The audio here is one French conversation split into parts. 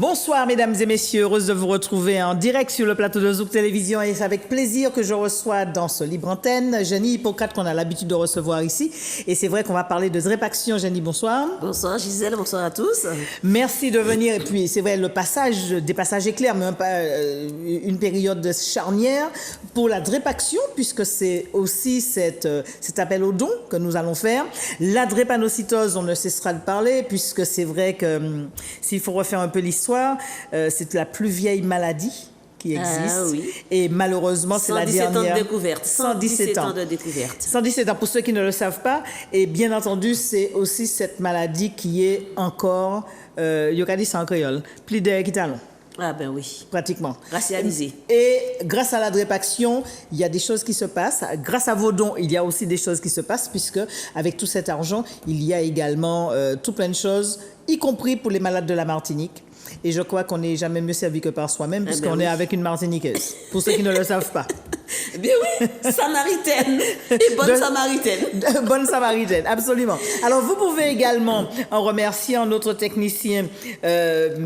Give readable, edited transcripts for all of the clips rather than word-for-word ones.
Bonsoir mesdames et messieurs, heureuse de vous retrouver en direct sur le plateau de Zouk Télévision et c'est avec plaisir que je reçois dans ce libre antenne Jenny Hippocrate qu'on a l'habitude de recevoir ici et c'est vrai qu'on va parler de drépaction. Jenny, bonsoir. Bonsoir Gisèle, bonsoir à tous. Merci de venir et puis c'est vrai le passage, des passages éclairs mais une période charnière pour la drépaction puisque c'est aussi cet appel au don que nous allons faire. La drépanocytose, on ne cessera de parler puisque c'est vrai que s'il faut refaire un peu l'histoire, c'est la plus vieille maladie qui existe. Ah, oui. Et malheureusement, c'est la dernière. 117 ans de découverte. 117 ans de découverte. 117 ans, pour ceux qui ne le savent pas. Et bien entendu, c'est aussi cette maladie qui est encore, Yokadi c'est en créole, plus d'équitalon. Ah ben oui. Pratiquement. Racialisé. Et grâce à la drépaction, il y a des choses qui se passent. Grâce à vos dons, il y a aussi des choses qui se passent puisque avec tout cet argent, il y a également tout plein de choses, y compris pour les malades de la Martinique. Et je crois qu'on n'est jamais mieux servi que par soi-même puisqu'on est avec une Martiniquaise, pour ceux qui ne le savent pas. Eh bien oui, samaritaine et bonne samaritaine. Bonne samaritaine, absolument. Alors vous pouvez également, en remerciant notre technicien,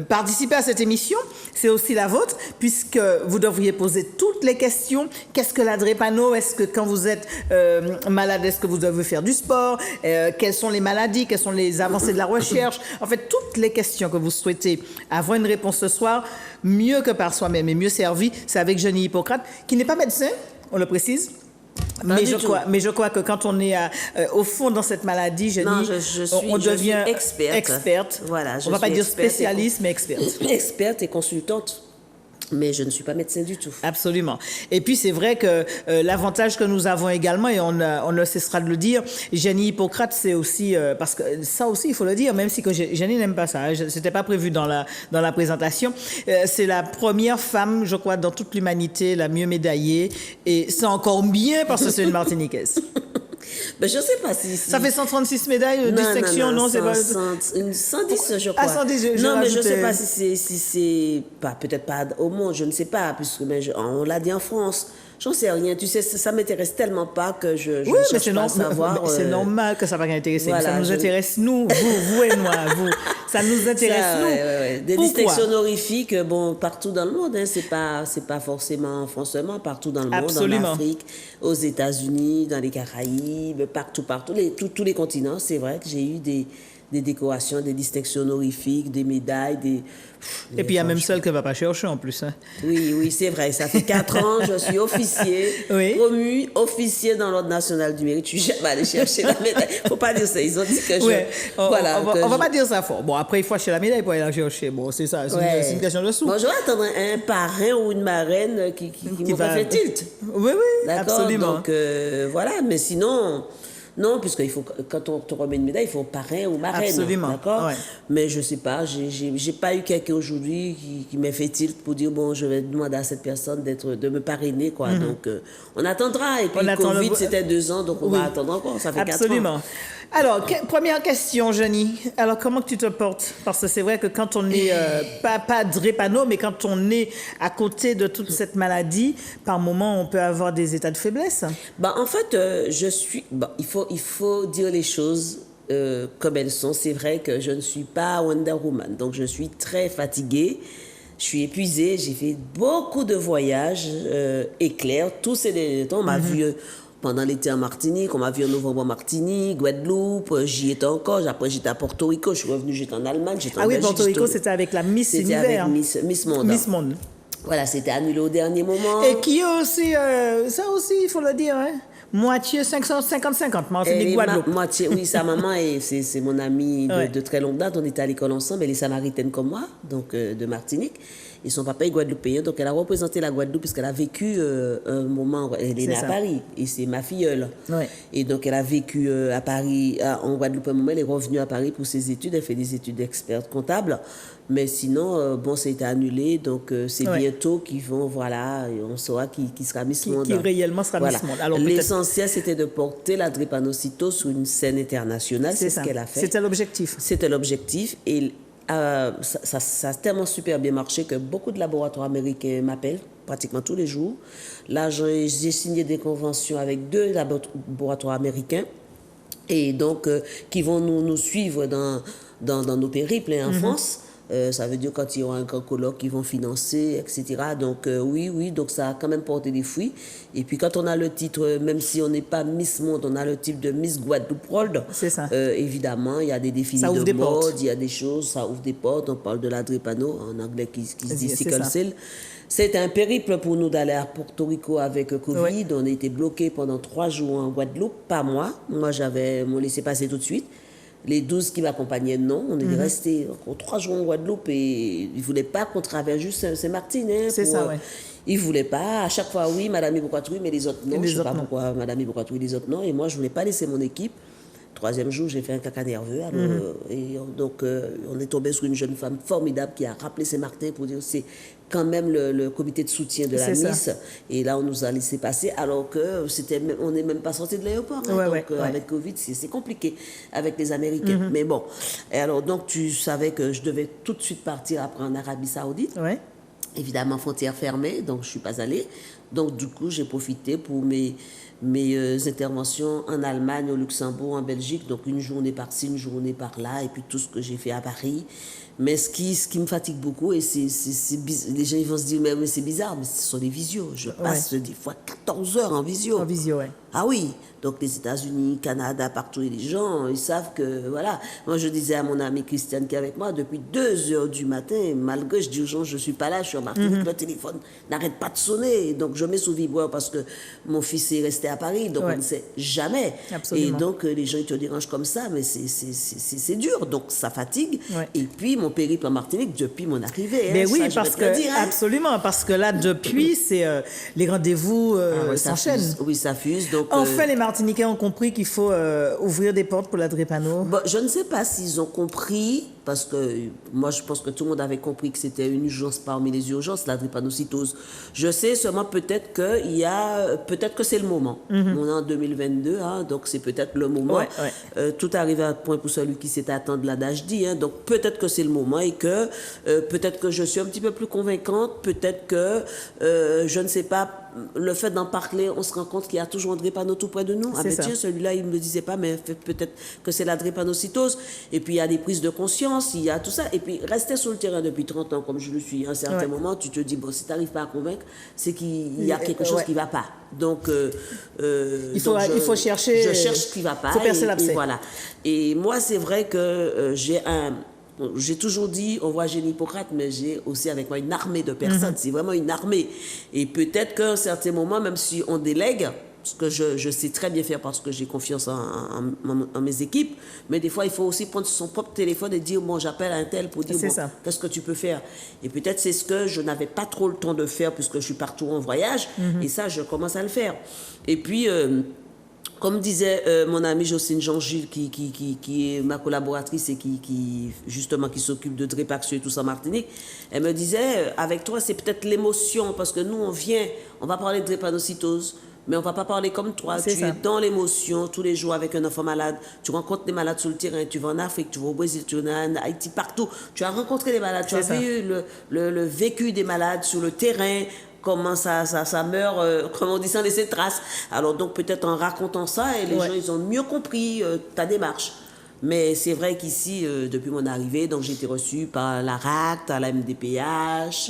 participer à cette émission. C'est aussi la vôtre, puisque vous devriez poser toutes les questions. Qu'est-ce que la drépano? Est-ce que quand vous êtes malade, est-ce que vous devez faire du sport? Quelles sont les maladies? Quelles sont les avancées de la recherche? En fait, toutes les questions que vous souhaitez avoir une réponse ce soir, mieux que par soi-même et mieux servi, c'est avec Jenny Hippocrate, qui n'est pas médecin, on le précise. Mais je crois que quand on est au fond dans cette maladie, Jenny, on devient experte. Voilà, on ne va pas dire spécialiste, mais experte. Experte et consultante. Mais je ne suis pas médecin du tout. Absolument. Et puis c'est vrai que l'avantage que nous avons également, et on ne cessera de le dire, Jenny Hippocrate, c'est aussi, parce que ça aussi il faut le dire, même si que Jenny n'aime pas ça, hein, c'était pas prévu dans la présentation, c'est la première femme, je crois, dans toute l'humanité, la mieux médaillée, et c'est encore bien parce que c'est une Martiniquaise. Ben, je ne sais pas si... Ça fait 136 médailles, distinction, non, c'est pas... 110, je crois. Ah, 110, non, mais je ne sais pas si c'est peut-être pas au monde, je ne sais pas, puisque on l'a dit en France. J'en sais rien, tu sais, ça m'intéresse tellement pas que je oui, cherche pas à savoir. C'est normal que ça va pas intéresser. Voilà, ça nous intéresse, nous, vous et moi, vous. Ça nous intéresse, ça, nous. Ouais. Des distinctions honorifiques, bon, partout dans le monde, hein, c'est pas forcément en France seulement, partout dans le monde, absolument. En Afrique, aux États-Unis, dans les Caraïbes, partout, tous les continents. C'est vrai que j'ai eu des décorations, des distinctions honorifiques, des médailles, et puis il y a même celle que ne va pas chercher en plus. Hein. Oui, c'est vrai. Ça fait 4 ans, je suis officier, promu officier dans l'Ordre national du mérite. Je suis jamais allée chercher la médaille. Il ne faut pas dire ça. Ils ont dit que on va pas dire ça fort. Bon, après, il faut acheter la médaille pour aller la chercher. Bon, c'est ça. C'est une question de sous. Bon, je vais attendre un parrain ou une marraine qui va faire tilt. Oui, d'accord, absolument. Donc, voilà. Mais sinon... Non, puisqu'il faut, quand on te remet une médaille, il faut parrain ou marraine. Absolument. D'accord. Ouais. Mais je ne sais pas, j'ai pas eu quelqu'un aujourd'hui qui m'a fait tilt pour dire, bon, je vais demander à cette personne de me parrainer, quoi. Donc, on attendra. Et puis, le Covid, c'était 2 ans, donc on va attendre encore. Ça fait 4 ans. Absolument. Alors, première question, Jenny. Alors, comment que tu te portes? Parce que c'est vrai que quand on n'est pas drépano, mais quand on est à côté de toute cette maladie, par moment, on peut avoir des états de faiblesse. En fait, il faut dire les choses comme elles sont. C'est vrai que je ne suis pas Wonder Woman, donc je suis très fatiguée. Je suis épuisée, j'ai fait beaucoup de voyages éclairs. Tous ces derniers temps, on m'a vu pendant l'été en Martinique, on m'a vu en novembre en Martinique, Guadeloupe, j'y étais encore. Après, j'étais à Porto Rico, je suis revenue, j'étais en Allemagne, j'étais en Belgique. Porto Rico, c'était avec la Miss Univers. C'était avec Miss Monde. Miss Monde. Voilà, c'était annulé au dernier moment. Et qui aussi, ça aussi, il faut le dire, hein? Moitié 50-50, Martinique, Guadeloupe. Moitié, oui, sa maman, c'est mon amie de très longue date. On était à l'école ensemble. Elle est samaritaine comme moi, donc de Martinique. Et son papa est guadeloupéen. Donc, elle a représenté la Guadeloupe puisqu'elle a vécu un moment. Elle est née à Paris. Et c'est ma filleule. Ouais. Et donc, elle a vécu à Paris, en Guadeloupe un moment. Elle est revenue à Paris pour ses études. Elle fait des études d'experte comptable. Mais sinon, ça a été annulé. Donc, c'est bientôt qu'ils vont, voilà, et on saura qui sera Miss Monde. Qui réellement sera Miss Monde. Alors, l'essentiel, c'était de porter la drépanocytose sur une scène internationale. C'est ce qu'elle a fait. C'était l'objectif. C'était l'objectif. Et ça a tellement super bien marché que beaucoup de laboratoires américains m'appellent pratiquement tous les jours. Là, j'ai signé des conventions avec 2 laboratoires américains et donc qui vont nous suivre dans nos périples en France. Ça veut dire quand il y aura un grand colloque, ils vont financer, etc. Donc oui, donc ça a quand même porté des fruits. Et puis quand on a le titre, même si on n'est pas Miss Monde, on a le titre de Miss Guadeloupe World. C'est ça. Évidemment, il y a des défilés Ça ouvre de des mode, portes. il y a des choses, ça ouvre des portes. On parle de la drépano, en anglais qui se dit C'est sickle ça. cell. C'était un périple pour nous d'aller à Porto Rico avec Covid. Ouais. On a été bloqués pendant 3 jours en Guadeloupe, pas moi. Moi, j'avais mon laissé-passer tout de suite. Les 12 qui m'accompagnaient, non. On est restés encore 3 jours en Guadeloupe et ils ne voulaient pas qu'on traverse juste Saint-Martin. Hein, C'est ça, ouais. Ils ne voulaient pas. À chaque fois, oui, Madame Iboukwatoui, mais les autres non. Les Je ne sais autres, pas non. pourquoi Madame Iboukwatoui, les autres non. Et moi, je ne voulais pas laisser mon équipe. 3e jour, j'ai fait un caca nerveux. Alors, donc, on est tombé sur une jeune femme formidable qui a rappelé Saint-Martin pour dire c'est quand même le comité de soutien de la C'est ça. Miss. Et là, on nous a laissé passer alors que on n'est même pas sorti de l'aéroport. Hein. Ouais, Donc, ouais. avec Covid, c'est compliqué avec les Américains. Mais bon. Et alors, donc, tu savais que je devais tout de suite partir après en Arabie Saoudite. Ouais. Évidemment, frontières fermées, donc je ne suis pas allée. Donc, du coup, j'ai profité pour mes interventions en Allemagne, au Luxembourg, en Belgique. Donc, une journée par-ci, une journée par-là, et puis tout ce que j'ai fait à Paris. Mais ce qui me fatigue beaucoup, et les gens ils vont se dire, mais c'est bizarre, mais ce sont des visios. Je passe des fois 14 heures en visio. En visio, ouais. Ah oui, donc les États-Unis, Canada, partout, et les gens, ils savent que, voilà. Moi, je disais à mon amie Christiane qui est avec moi, depuis 2 heures du matin, malgré je dis aux gens, je ne suis pas là, je suis en Martinique, le téléphone n'arrête pas de sonner. Donc, je mets sous vibreur parce que mon fils est resté à Paris, donc on ne sait jamais. Absolument. Et donc, les gens, ils te dérangent comme ça, mais c'est dur, donc ça fatigue. Ouais. Et puis, mon périple en Martinique, depuis mon arrivée. Mais hein, oui, ça, je parce vais te le que, dire, hein. absolument, parce que là, depuis, c'est les rendez-vous Ah ouais, ça s'enchaînent. fuse. Oui, ça fuse. Donc, Enfin, les Martiniquais ont compris qu'il faut ouvrir des portes pour la drépano. bon, je ne sais pas s'ils ont compris, parce que moi, je pense que tout le monde avait compris que c'était une urgence parmi les urgences, la drépanocytose. Je sais seulement peut-être que c'est le moment. On est en 2022, hein, donc c'est peut-être le moment. Ouais. Tout arrive à point pour celui qui sait attendre, l'adage dit. Hein, donc peut-être que c'est le moment et que peut-être que je suis un petit peu plus convaincante, peut-être que je ne sais pas. Le fait d'en parler, on se rend compte qu'il y a toujours un drépano tout près de nous. Ah ben tiens, celui-là, il ne me le disait pas, mais peut-être que c'est la drépanocytose. Et puis, il y a des prises de conscience, il y a tout ça. Et puis, rester sur le terrain depuis 30 ans, comme je le suis, à un certain moment, tu te dis, bon, si tu n'arrives pas à convaincre, c'est qu'il y a quelque chose qui ne va pas. Donc, il faut chercher. Je cherche ce qui ne va pas. Il faut percer l'abcès. Et voilà. Et moi, c'est vrai que j'ai toujours dit, on voit Génie Hippocrate, mais j'ai aussi avec moi une armée de personnes. C'est vraiment une armée. Et peut-être qu'à un certain moment, même si on délègue, ce que je sais très bien faire parce que j'ai confiance en mes équipes, mais des fois, il faut aussi prendre son propre téléphone et dire, bon, j'appelle un tel pour dire, bon, qu'est-ce que tu peux faire? Et peut-être c'est ce que je n'avais pas trop le temps de faire puisque je suis partout en voyage. Et ça, je commence à le faire. Et puis... comme disait mon amie Jocelyne Jean-Gilles, qui est ma collaboratrice et qui s'occupe de Drépaxio et tout ça en Martinique, elle me disait, avec toi, c'est peut-être l'émotion, parce que nous, on va parler de drépanocytose, mais on ne va pas parler comme toi. Tu es dans l'émotion tous les jours avec un enfant malade. Tu rencontres des malades sur le terrain. Tu vas en Afrique, tu vas au Brésil, tu vas en Haïti, partout. Tu as rencontré des malades. Tu as vu le vécu des malades sur le terrain. Comment ça meurt, comme on dit, sans laisser de traces. Alors donc peut-être en racontant ça, et les gens ils ont mieux compris ta démarche. Mais c'est vrai qu'ici, depuis mon arrivée, donc j'ai été reçue par la RACT, à la MDPH.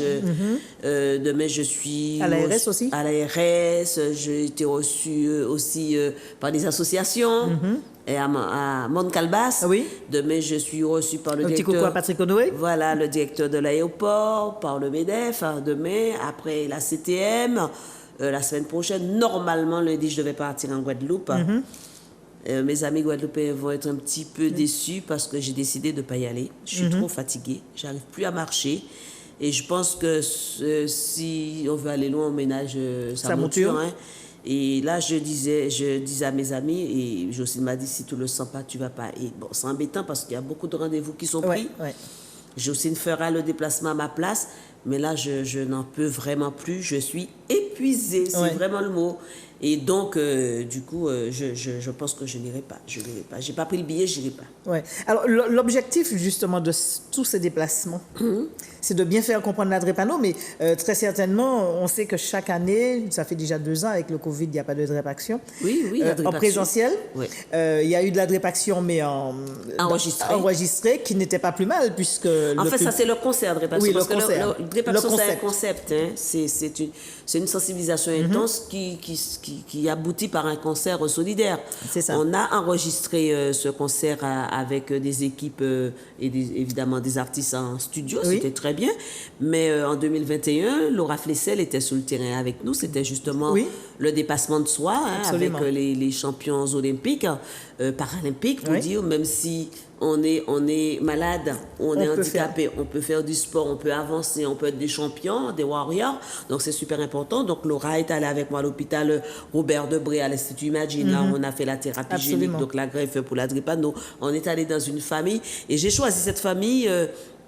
Demain, je suis... À l'ARS aussi? À l'ARS. J'ai été reçue aussi par des associations. Et à Montcalbas. Oui. Demain, je suis reçue par le directeur... Un petit coucou à Patrick Onoé. Voilà, le directeur de l'aéroport, par le MEDEF, demain, après la CTM. La semaine prochaine, normalement, lundi, je devais partir en Guadeloupe. Mes amis guadeloupéens vont être un petit peu déçus parce que j'ai décidé de ne pas y aller. Je suis trop fatiguée, j'arrive plus à marcher. Et je pense que si on veut aller loin, on ménage sa monture. Hein. Et là, je disais à mes amis, et Jocelyne m'a dit, si tu ne le sens pas, tu ne vas pas. Et bon, c'est embêtant parce qu'il y a beaucoup de rendez-vous qui sont pris. Jocelyne fera le déplacement à ma place, mais là, je n'en peux vraiment plus. Je suis épuisée, c'est Ouais. vraiment le mot. Et donc, du coup, je pense que je n'irai pas. Je n'irai pas. J'ai pas pris le billet, je n'irai pas. Ouais. Alors, l'objectif justement de tous ces déplacements, c'est de bien faire comprendre la drépano, mais très certainement, on sait que chaque année, ça fait déjà 2 ans, avec le Covid, il n'y a pas de drépaction. Oui, la En drépaction. présentiel, Oui. il y a eu de la drépaction, mais enregistrée, qui n'était pas plus mal, puisque... En fait, ça, c'est le concert de drépaction. Oui, parce le concert. que le drépaction, Le c'est un concept. concept. Hein. C'est une sensibilisation intense qui aboutit par un concert solidaire. C'est ça. On a enregistré ce concert avec des équipes évidemment des artistes en studio. Oui. C'était très bien. Mais en 2021, Laura Flessel était sur le terrain avec nous. C'était justement Oui. le dépassement de soi avec Absolument. les champions olympiques, paralympiques, pour Oui. dire, même si on est malade, on est peut handicapé, on peut faire du sport, on peut avancer, on peut être des champions, des warriors. Donc, c'est super important. Donc, Laura est allée avec moi à l'hôpital Robert Debré à l'Institut Imagine. Là, on a fait la thérapie Absolument. génique, donc la greffe pour la drépano. On est allé dans une famille et j'ai choisi cette famille.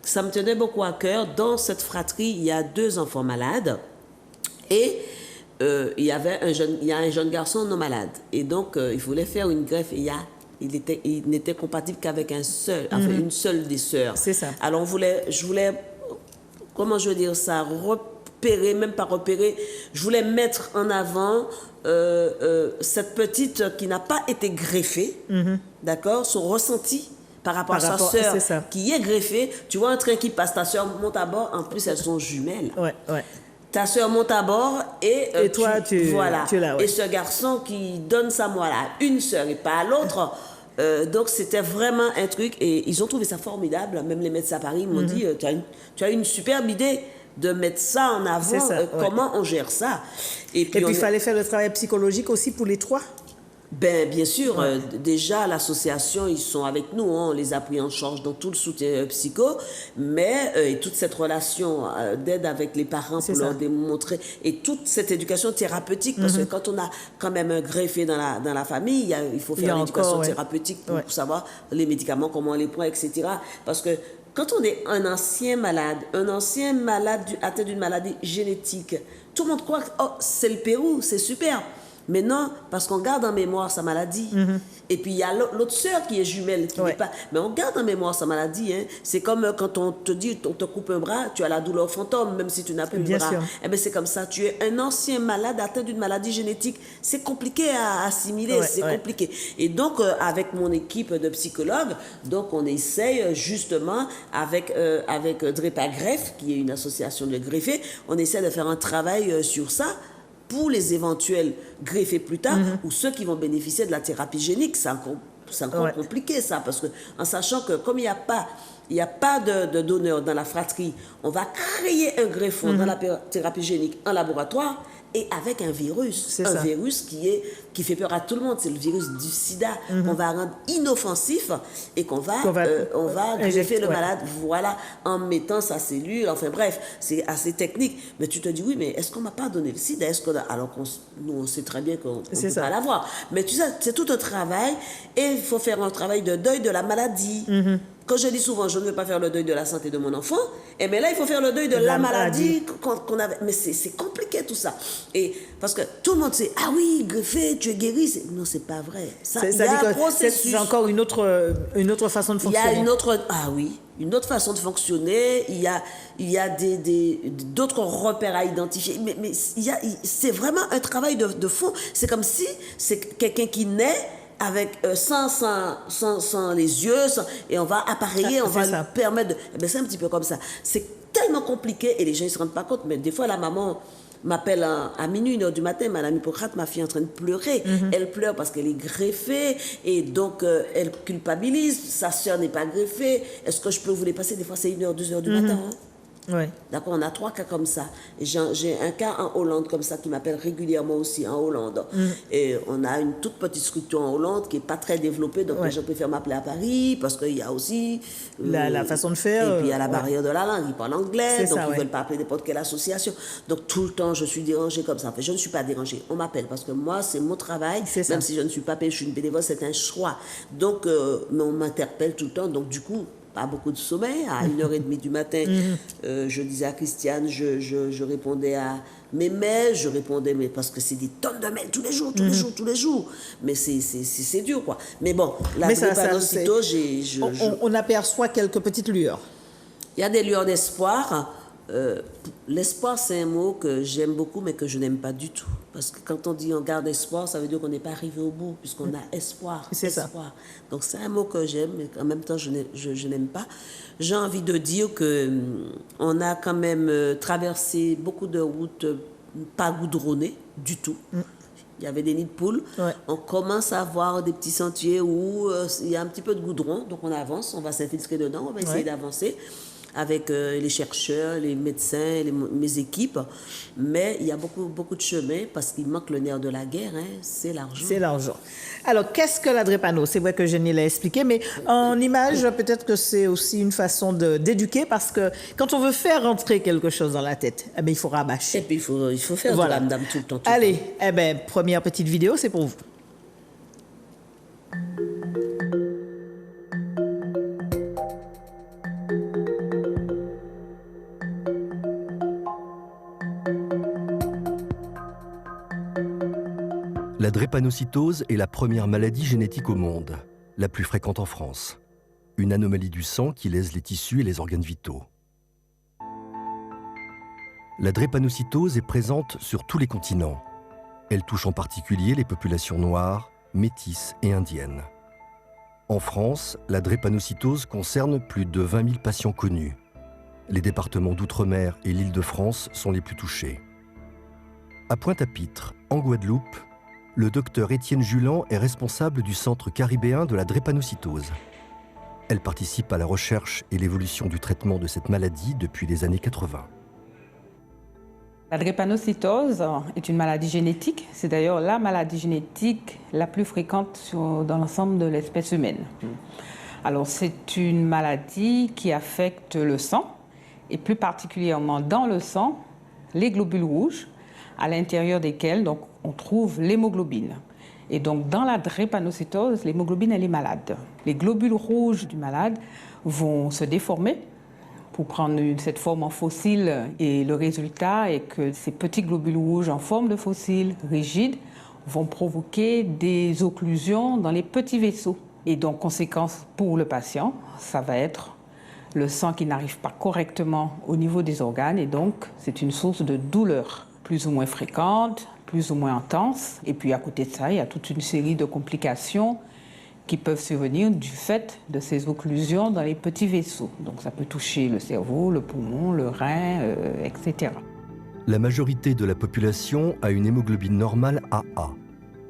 Ça me tenait beaucoup à cœur. Dans cette fratrie, il y a 2 enfants malades et il y a un jeune garçon non malade. Et donc, il voulait faire une greffe et il n'était compatible qu'avec une seule des sœurs. C'est ça. Alors, je voulais, comment je veux dire ça, repérer, même pas repérer, je voulais mettre en avant cette petite qui n'a pas été greffée, d'accord, son ressenti par rapport à sa sœur c'est ça. qui est greffée. Tu vois un train qui passe, ta sœur monte à bord, en plus elles sont jumelles. Ouais. Ta sœur monte à bord et toi, tu es là, ouais. Et ce garçon qui donne sa moelle à une sœur et pas à l'autre. Donc c'était vraiment un truc et ils ont trouvé ça formidable. Même les médecins à Paris m'ont dit tu as une superbe idée de mettre ça en avant. C'est ça, ouais. Comment on gère ça? Et puis, il fallait faire le travail psychologique aussi pour les 3. Ben, bien sûr, déjà l'association, ils sont avec nous, on les a pris en charge dans tout le soutien psycho, mais et toute cette relation d'aide avec les parents pour leur démontrer, et toute cette éducation thérapeutique, parce que quand on a quand même un greffé dans la famille, il faut faire l'éducation thérapeutique pour savoir les médicaments, comment on les prend, etc. Parce que quand on est un ancien malade atteint d'une maladie génétique, tout le monde croit que c'est le Pérou, c'est super. Mais non, parce qu'on garde en mémoire sa maladie. Et puis, il y a l'autre sœur qui est jumelle, qui n'est pas... Mais on garde en mémoire sa maladie. Hein. C'est comme quand on te dit, on te coupe un bras, tu as la douleur fantôme, même si tu n'as plus le bras. Eh bien, c'est comme ça. Tu es un ancien malade atteint d'une maladie génétique. C'est compliqué à assimiler, c'est compliqué. Et donc, avec mon équipe de psychologues, donc on essaye justement, avec Drépagreffe, qui est une association de greffés, on essaie de faire un travail sur ça, pour les éventuels greffés plus tard ou ceux qui vont bénéficier de la thérapie génique. C'est encore compliqué ça, parce que en sachant que comme il n'y a pas de donneur dans la fratrie, on va créer un greffon dans la thérapie génique en laboratoire et avec un virus. Virus qui fait peur à tout le monde. C'est le virus du sida qu'on va rendre inoffensif et qu'on va greffer le malade, voilà, en mettant sa cellule. Enfin bref, c'est assez technique. Mais tu te dis, oui, mais est-ce qu'on ne m'a pas donné le sida? Alors que nous, on sait très bien qu'on ne peut pas l'avoir. Mais tu sais, c'est tout un travail et il faut faire un travail de deuil de la maladie. Quand je dis souvent, je ne veux pas faire le deuil de la santé de mon enfant, et bien là, il faut faire le deuil de la maladie qu'on avait. Mais c'est compliqué tout ça. Et parce que tout le monde sait, ah oui, greffé, tu es guéri. Non, c'est pas vrai. Il y a un processus. C'est encore une autre façon de fonctionner. Il y a une autre façon de fonctionner. Il y a d'autres repères à identifier. Mais c'est vraiment un travail de fond. C'est comme si c'est quelqu'un qui naît avec sans les yeux, et on va appareiller, on va lui permettre de... c'est un petit peu comme ça. C'est tellement compliqué et les gens ne se rendent pas compte, mais des fois la maman m'appelle à minuit, 1h du matin, Madame Hippocrate, ma fille est en train de pleurer. Elle pleure parce qu'elle est greffée et donc elle culpabilise. Sa sœur n'est pas greffée. Est-ce que je peux vous les passer? Des fois c'est 1h, 2h du matin. Hein? Ouais. D'accord, on a 3 cas comme ça. Et j'ai un cas en Hollande comme ça qui m'appelle régulièrement aussi en Hollande. Et on a une toute petite structure en Hollande qui n'est pas très développée, donc les gens préfèrent m'appeler à Paris parce qu'il y a aussi la façon de faire. Et puis il y a la barrière de la langue, ils parlent anglais, donc ils ne veulent pas appeler n'importe quelle association. Donc tout le temps, je suis dérangée comme ça. En fait, je ne suis pas dérangée, on m'appelle parce que moi, c'est mon travail, même si je ne suis pas payée, je suis une bénévole, c'est un choix. Donc, mais on m'interpelle tout le temps, donc du coup, pas beaucoup de sommeil. À 1h30 du matin, je disais à Christiane, je répondais Mais je répondais, mais parce que c'est des tonnes de mails tous les jours, tous les jours. Mais c'est dur, quoi. Mais bon, la drépanocytose, on aperçoit quelques petites lueurs. Il y a des lueurs d'espoir. L'espoir, c'est un mot que j'aime beaucoup, mais que je n'aime pas du tout. Parce que quand on dit on garde espoir, ça veut dire qu'on n'est pas arrivé au bout, puisqu'on a espoir. C'est ça. Donc c'est un mot que j'aime, mais en même temps, je n'aime pas. J'ai envie de dire qu'on a quand même traversé beaucoup de routes pas goudronnées du tout. Il y avait des nids de poules. Ouais. On commence à voir des petits sentiers où il y a un petit peu de goudron, donc on avance, on va s'infiltrer dedans, on va essayer d'avancer avec les chercheurs, les médecins, mes équipes. Mais il y a beaucoup de chemin parce qu'il manque le nerf de la guerre, hein, c'est l'argent. C'est l'argent. Alors, qu'est-ce que la drépano? C'est vrai que Jenny l'a expliqué, mais en image, peut-être que c'est aussi une façon d'éduquer parce que quand on veut faire rentrer quelque chose dans la tête, eh bien, il faut rabâcher. Et puis, il faut faire de la dame tout le temps. Allez, eh bien, première petite vidéo, c'est pour vous. La drépanocytose est la première maladie génétique au monde, la plus fréquente en France. Une anomalie du sang qui lèse les tissus et les organes vitaux. La drépanocytose est présente sur tous les continents. Elle touche en particulier les populations noires, métisses et indiennes. En France, la drépanocytose concerne plus de 20 000 patients connus. Les départements d'Outre-mer et l'Île-de-France sont les plus touchés. À Pointe-à-Pitre, en Guadeloupe, le docteur Étienne Julan est responsable du Centre caribéen de la drépanocytose. Elle participe à la recherche et l'évolution du traitement de cette maladie depuis les années 80. La drépanocytose est une maladie génétique. C'est d'ailleurs la maladie génétique la plus fréquente dans l'ensemble de l'espèce humaine. Alors, c'est une maladie qui affecte le sang, et plus particulièrement dans le sang, les globules rouges, à l'intérieur desquels donc, on trouve l'hémoglobine. Et donc, dans la drépanocytose, l'hémoglobine, elle est malade. Les globules rouges du malade vont se déformer pour prendre cette forme en fossile. Et le résultat est que ces petits globules rouges en forme de fossile, rigides, vont provoquer des occlusions dans les petits vaisseaux. Et donc, conséquence pour le patient, ça va être le sang qui n'arrive pas correctement au niveau des organes. Et donc, c'est une source de douleur, plus ou moins fréquente, plus ou moins intense. Et puis à côté de ça, il y a toute une série de complications qui peuvent survenir du fait de ces occlusions dans les petits vaisseaux. Donc ça peut toucher le cerveau, le poumon, le rein, etc. La majorité de la population a une hémoglobine normale AA.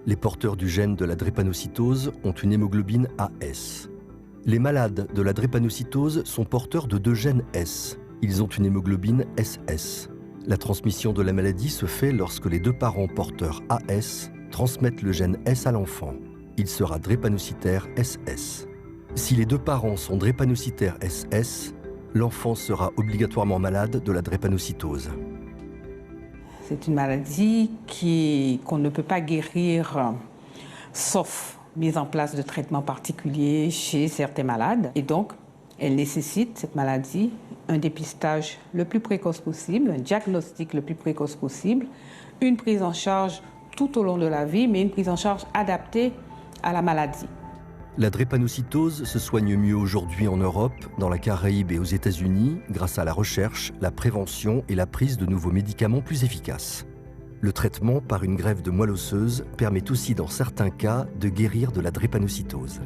Les porteurs du gène de la drépanocytose ont une hémoglobine AS. Les malades de la drépanocytose sont porteurs de deux gènes S. Ils ont une hémoglobine SS. La transmission de la maladie se fait lorsque les deux parents porteurs AS transmettent le gène S à l'enfant. Il sera drépanocytaire SS. Si les deux parents sont drépanocytaires SS, l'enfant sera obligatoirement malade de la drépanocytose. C'est une maladie qu'on ne peut pas guérir sauf mise en place de traitements particuliers chez certains malades. Et donc, elle nécessite, cette maladie, un dépistage le plus précoce possible, un diagnostic le plus précoce possible, une prise en charge tout au long de la vie, mais une prise en charge adaptée à la maladie. La drépanocytose se soigne mieux aujourd'hui en Europe, dans la Caraïbe et aux États-Unis, grâce à la recherche, la prévention et la prise de nouveaux médicaments plus efficaces. Le traitement par une greffe de moelle osseuse permet aussi, dans certains cas, de guérir de la drépanocytose.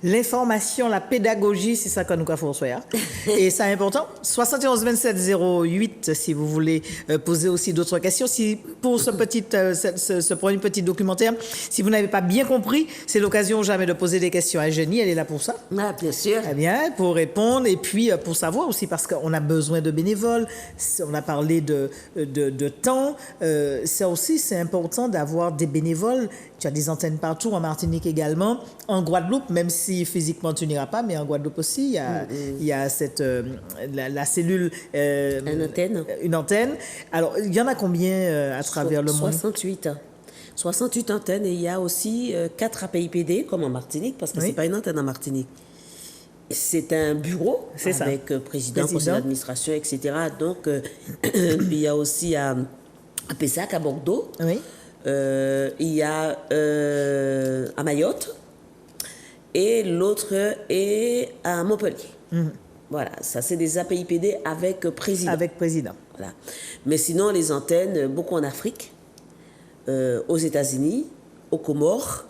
L'information, la pédagogie, c'est ça que nous avons fait. Et c'est important. 71 27 08, si vous voulez poser aussi d'autres questions. Si pour ce premier petit documentaire, si vous n'avez pas bien compris, c'est l'occasion jamais de poser des questions à Jenny. Elle est là pour ça. Ah, bien sûr. Très bien, pour répondre et puis pour savoir aussi, parce qu'on a besoin de bénévoles. On a parlé de temps. Ça aussi, c'est important d'avoir des bénévoles. Tu as des antennes partout, en Martinique également, en Guadeloupe, même si physiquement tu n'iras pas, mais en Guadeloupe aussi, il y a cette, la cellule... une antenne. Une antenne. Alors, il y en a combien à travers le monde? 68. 68 antennes et il y a aussi 4 APIPD comme en Martinique, parce que Oui. c'est pas une antenne en Martinique. C'est un bureau C'est ça. avec président, conseil Président. d'administration, etc. Donc, puis il y a aussi à Pessac, à Bordeaux. Oui. Il y a à Mayotte. Et l'autre est à Montpellier. Voilà, ça c'est des APIPD avec président. Avec président. Voilà. Mais sinon, les antennes, beaucoup en Afrique, aux États-Unis, aux Comores,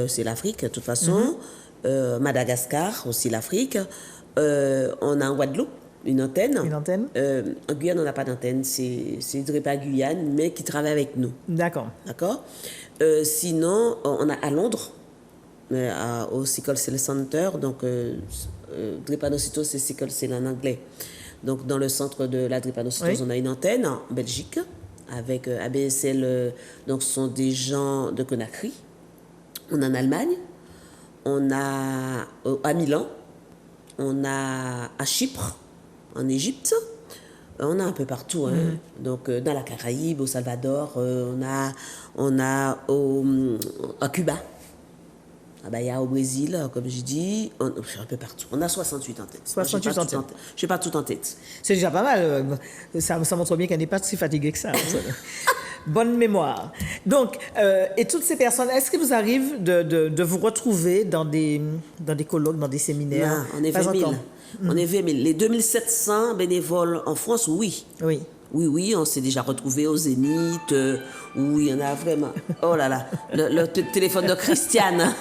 c'est l'Afrique de toute façon, Madagascar, aussi l'Afrique. On a en Guadeloupe une antenne. Une antenne. En Guyane, on n'a pas d'antenne, c'est Drepa Guyane, mais qui travaille avec nous. D'accord. D'accord. Sinon, on a à Londres, au Sickle Cell Center, donc drépanocytose, c'est sickle cell en anglais. Donc, dans le centre de la drépanocytose, Oui. on a une antenne en Belgique avec ABSL, donc ce sont des gens de Conakry. On a en Allemagne, on a à Milan, on a à Chypre, en Égypte, on a un peu partout. Hein. Donc, dans la Caraïbe, au Salvador, on a à Cuba. Ah bah, il y a au Brésil, comme j'ai dit, un peu partout. On a 68 antennes. 68 antennes. Je n'ai pas tout en tête. C'est déjà pas mal. Ça montre bien qu'elle n'est pas si fatiguée que ça. Bonne mémoire. Donc, et toutes ces personnes, est-ce qu'il vous arrive de vous retrouver dans des colloques, dans des séminaires? Non, on est Pas 20 000. encore. On est 20 000. Les 2700 bénévoles en France, oui. Oui. Oui, on s'est déjà retrouvés au Zénith, où il y en a vraiment. Oh là là, le téléphone de Christiane.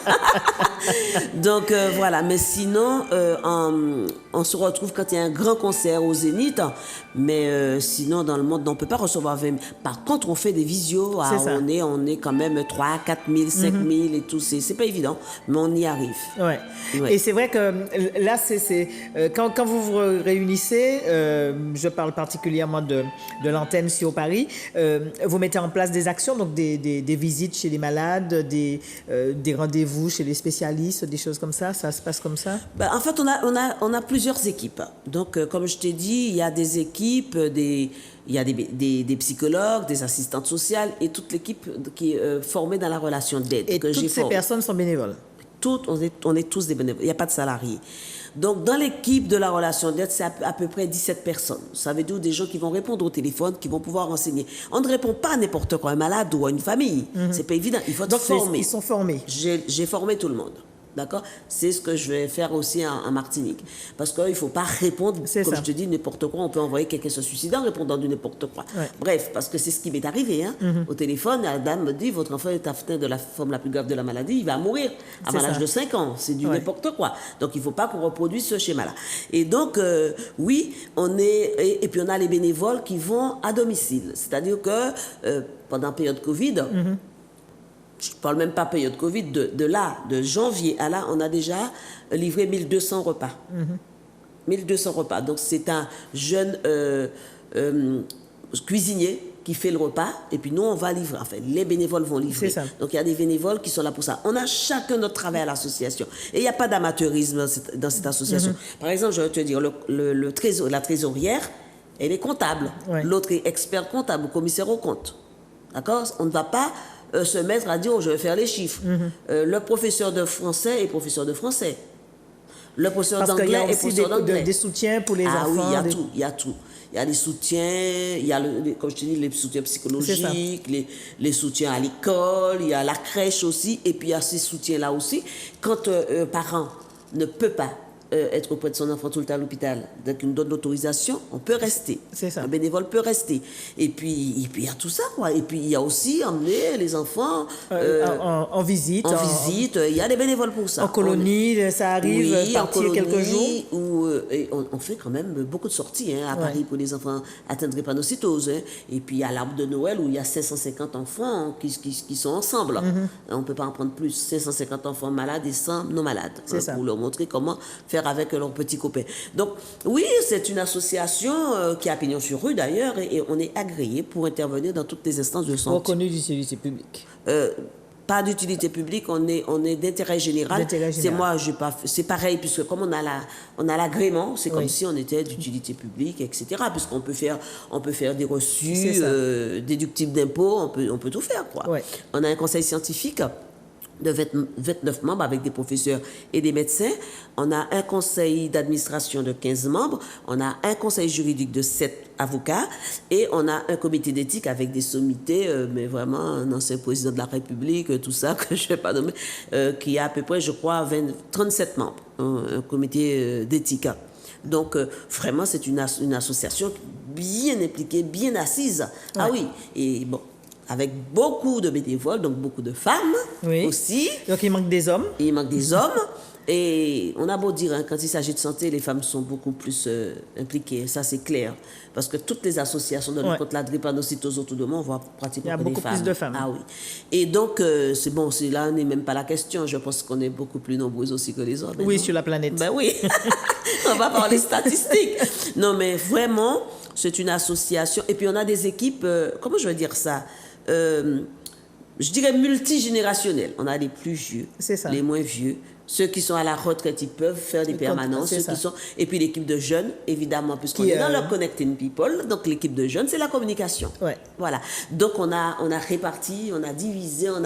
Donc voilà, mais sinon, on se retrouve quand il y a un grand concert au Zénith, mais sinon, dans le monde, on ne peut pas recevoir 20 000. Par contre, on fait des visios, C'est ça. on est quand même 3 4 000, 5 000 et tout, c'est pas évident, mais on y arrive. Ouais. Ouais. Et c'est vrai que là, quand vous vous réunissez, je parle particulièrement de l'antenne sur Paris, vous mettez en place des actions, donc des visites chez les malades, des rendez-vous chez les spécialistes, des choses comme ça. Ça se passe comme ça? Ben, en fait, on a plusieurs équipes. Donc, comme je t'ai dit, il y a des équipes, il y a des psychologues, des assistantes sociales et toute l'équipe qui est formée dans la relation d'aide Et que j'ai toutes ces formée. personnes sont bénévoles. On est tous des bénévoles. Il n'y a pas de salariés. Donc, dans l'équipe de la relation d'aide, c'est à peu près 17 personnes. Ça veut dire des gens qui vont répondre au téléphone, qui vont pouvoir renseigner. On ne répond pas à n'importe quoi, un malade ou à une famille. C'est pas évident. Il faut être Donc, formé. ils sont formés. J'ai formé tout le monde. D'accord? C'est ce que je vais faire aussi en Martinique. Parce qu'il ne faut pas répondre, C'est comme ça. je te dis, n'importe quoi. On peut envoyer quelqu'un se suicider en répondant de n'importe quoi. Ouais. Bref, parce que c'est ce qui m'est arrivé. Hein. Au téléphone, la dame me dit, votre enfant est atteint de la forme la plus grave de la maladie, il va mourir avant C'est l'âge ça. de 5 ans. C'est du Ouais. n'importe quoi. Donc, il ne faut pas qu'on reproduise ce schéma-là. Et donc, oui, et puis on a les bénévoles qui vont à domicile. C'est-à-dire que pendant la période Covid, je ne parle même pas période Covid, de janvier à là, on a déjà livré 1200 repas. 1200 repas. Donc, c'est un jeune cuisinier qui fait le repas, et puis nous, on va livrer. Enfin, les bénévoles vont livrer. C'est ça. Donc, il y a des bénévoles qui sont là pour ça. On a chacun notre travail à l'association. Et il n'y a pas d'amateurisme dans cette association. Par exemple, je vais te dire, la trésorière, elle est comptable. Ouais. L'autre est expert comptable, commissaire aux comptes. D'accord? On ne va pas se mettre à dire, oh, je vais faire les chiffres. Le professeur de français est professeur de français. Le professeur Parce qu'il y a d'anglais est aussi professeur d'anglais. des soutiens pour les Ah enfants. oui, il y a des- tout, il y a tout. Il y a des soutiens, il y a, comme je te dis, les soutiens psychologiques, les soutiens à l'école, il y a la crèche aussi, et puis il y a ces soutiens-là aussi. Quand un parent ne peut pas être auprès de son enfant tout le temps à l'hôpital, dès qu'on donne l'autorisation, on peut rester. C'est ça. Un bénévole peut rester. Et puis il y a tout ça, quoi. Et puis il y a aussi emmener les enfants en visite. en visite. Il y a des bénévoles pour ça. En colonie, ça arrive, Oui, en partir colonie, quelques jours. et on fait quand même beaucoup de sorties à Ouais. Paris pour les enfants atteints de drépanocytose. Hein. Et puis il y a l'arbre de Noël où il y a 550 enfants qui sont ensemble. On ne peut pas en prendre plus. 550 enfants malades et 100 non malades. C'est ça. Pour leur montrer comment faire avec leurs petits copains. Donc oui, c'est une association qui a pignon sur rue d'ailleurs et on est agréé pour intervenir dans toutes les instances de santé. Reconnu d'utilité publique. pas d'utilité publique, on est d'intérêt général. C'est pareil, puisque comme on a l'agrément, c'est comme si on était d'utilité publique, etc. Puisqu'on peut faire des reçus, déductibles d'impôts, on peut tout faire, quoi. Ouais. On a un conseil scientifique de 29 membres avec des professeurs et des médecins. On a un conseil d'administration de 15 membres. On a un conseil juridique de 7 avocats. Et on a un comité d'éthique avec des sommités, mais vraiment un ancien président de la République, tout ça, que je ne vais pas nommer, qui a à peu près, je crois, 37 membres, un comité d'éthique. Donc, vraiment, c'est une association bien impliquée, bien assise. Ouais. Ah oui, et bon, avec beaucoup de bénévoles, donc beaucoup de femmes aussi. Donc il manque des hommes. Il manque des hommes. Et on a beau dire, hein, quand il s'agit de santé, les femmes sont beaucoup plus impliquées, ça c'est clair. Parce que toutes les associations de lutte contre la drépanocytose autour de moi, on voit pratiquement des femmes. Il y a beaucoup plus de femmes. Ah oui. Et donc, c'est bon, là n'est même pas la question. Je pense qu'on est beaucoup plus nombreuses aussi que les hommes. Oui, non? Sur la planète. Ben oui. On va parler statistiques. Non, mais vraiment, c'est une association. Et puis on a des équipes, comment je vais dire ça, je dirais multigénérationnelles. On a les plus vieux, les moins vieux. Ceux qui sont à la retraite, ils peuvent faire des permanences. Et puis l'équipe de jeunes, évidemment, puisqu'on est dans le Connecting People. Donc l'équipe de jeunes, c'est la communication. Ouais. Voilà. Donc on a réparti, on a divisé, on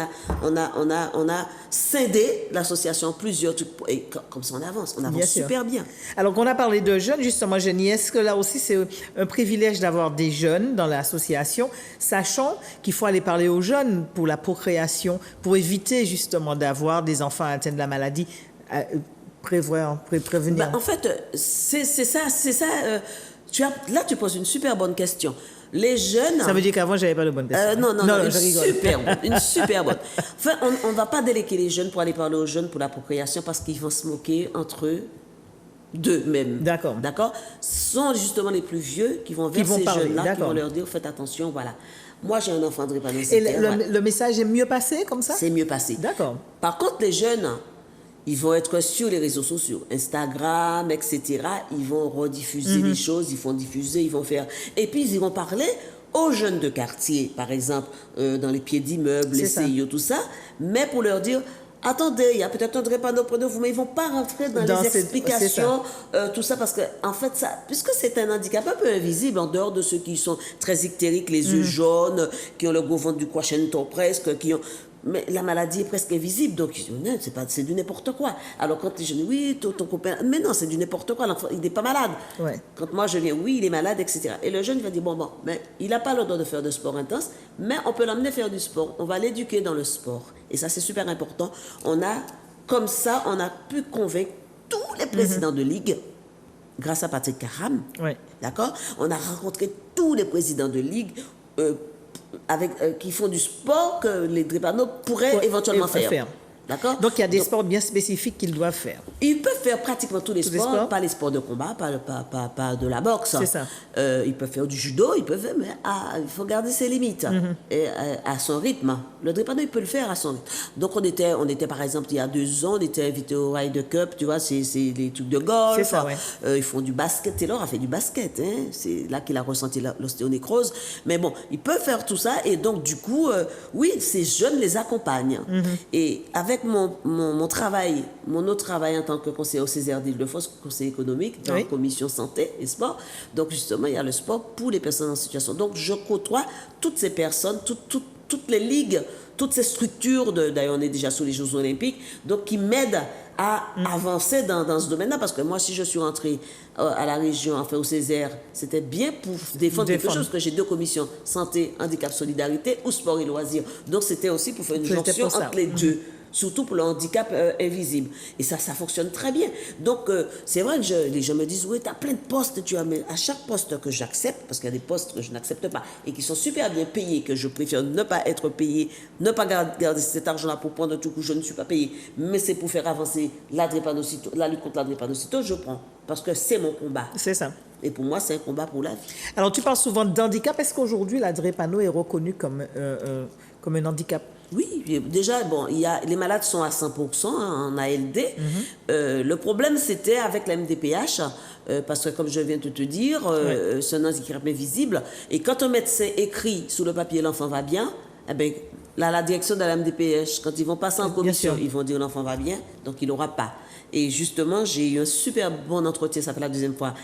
a scindé l'association en plusieurs trucs. Et comme ça, on avance super bien. Alors qu'on a parlé de jeunes, justement, Jenny, est-ce que là aussi, c'est un privilège d'avoir des jeunes dans l'association, sachant qu'il faut aller parler aux jeunes pour la procréation, pour éviter justement d'avoir des enfants atteints de la maladie? Prévenir. En fait, c'est ça. Là, tu poses une super bonne question. Les jeunes... Ça veut dire qu'avant, j'avais pas de bonne question. Non, une super bonne. Enfin, on ne va pas déléguer les jeunes pour aller parler aux jeunes pour la procréation parce qu'ils vont se moquer entre eux d'eux-mêmes. D'accord. Ce sont justement les plus vieux qui vont vers ces jeunes-là, qui vont leur dire, faites attention, voilà. Moi, j'ai un enfant drépanocytaire. Et le message est mieux passé comme ça? C'est mieux passé. D'accord. Par contre, les jeunes... Ils vont être sur les réseaux sociaux, Instagram, etc. Ils vont rediffuser les choses, ils vont diffuser, ils vont faire... Et puis, ils iront parler aux jeunes de quartier, par exemple, dans les pieds d'immeubles, les CIO, tout ça, mais pour leur dire... Attendez, il y a peut-être un drépano près de vous, mais ils ne vont pas rentrer dans les explications, tout ça, parce que, en fait, puisque c'est un handicap un peu invisible, en dehors de ceux qui sont très ictériques, les yeux jaunes, qui ont le gros ventre du crescendo presque, qui ont... Mais la maladie est presque invisible, donc c'est du n'importe quoi. Alors quand les gens disent, oui, ton copain... Mais non, c'est du n'importe quoi, l'enfant, il n'est pas malade. Ouais. Quand moi je viens, oui, il est malade, etc. Et le jeune va dire, bon, mais il n'a pas le droit de faire de sport intense, mais on peut l'emmener faire du sport. On va l'éduquer dans le sport. Et ça, c'est super important. Comme ça, on a pu convaincre tous les présidents de ligue, grâce à Patrick Karam. Ouais. D'accord? On a rencontré tous les présidents de ligue, qui font du sport que les drépanos pourraient éventuellement faire. D'accord? Donc, il y a des sports bien spécifiques qu'ils doivent faire. Ils peuvent faire pratiquement tous les sports, pas les sports de combat, pas de la boxe. C'est ça. Ils peuvent faire du judo, mais il faut garder ses limites et à son rythme. Le drépano, il peut le faire à son rythme. Donc, on était par exemple, il y a 2 ans, on était invité au Ryder Cup, tu vois, c'est les trucs de golf. C'est ça, ouais. Ils font du basket. Taylor a fait du basket. Hein. C'est là qu'il a ressenti l'ostéonécrose. Mais bon, ils peuvent faire tout ça. Et donc, du coup, oui, ces jeunes les accompagnent. Et avec mon travail, mon autre travail en tant que conseiller au Césaire d'Île-de-France, conseiller économique, dans la commission santé et sport. Donc, justement, il y a le sport pour les personnes en situation. Donc, je côtoie toutes ces personnes, toutes les ligues, toutes ces structures, d'ailleurs, on est déjà sous les Jeux Olympiques, donc qui m'aident à avancer dans ce domaine-là. Parce que moi, si je suis rentrée à la région, enfin au Césaire, c'était bien pour défendre quelque chose, parce que j'ai 2 commissions, santé, handicap, solidarité ou sport et loisirs. Donc, c'était aussi pour faire une jonction entre les deux. Surtout pour le handicap invisible. Et ça fonctionne très bien. Donc, c'est vrai que les gens me disent, oui, tu as plein de postes, mais à chaque poste que j'accepte, parce qu'il y a des postes que je n'accepte pas et qui sont super bien payés, que je préfère ne pas être payé, ne pas garder cet argent-là pour prendre tout coup, je ne suis pas payé, mais c'est pour faire avancer la lutte contre la drépanocytose, je prends. Parce que c'est mon combat. C'est ça. Et pour moi, c'est un combat pour la vie. Alors, tu parles souvent d'handicap. Est-ce qu'aujourd'hui, la drépano est reconnue comme un handicap? Oui, déjà, les malades sont à 100% en ALD. Le problème, c'était avec la MDPH, parce que comme je viens de te dire, c'est un handicap invisible. Et quand un médecin écrit sous le papier « l'enfant va bien », la direction de la MDPH, quand ils vont passer en commission, sûr. ils vont dire l'enfant va bien, donc il n'aura pas. Et justement, j'ai eu un super bon entretien, ça fait la deuxième fois,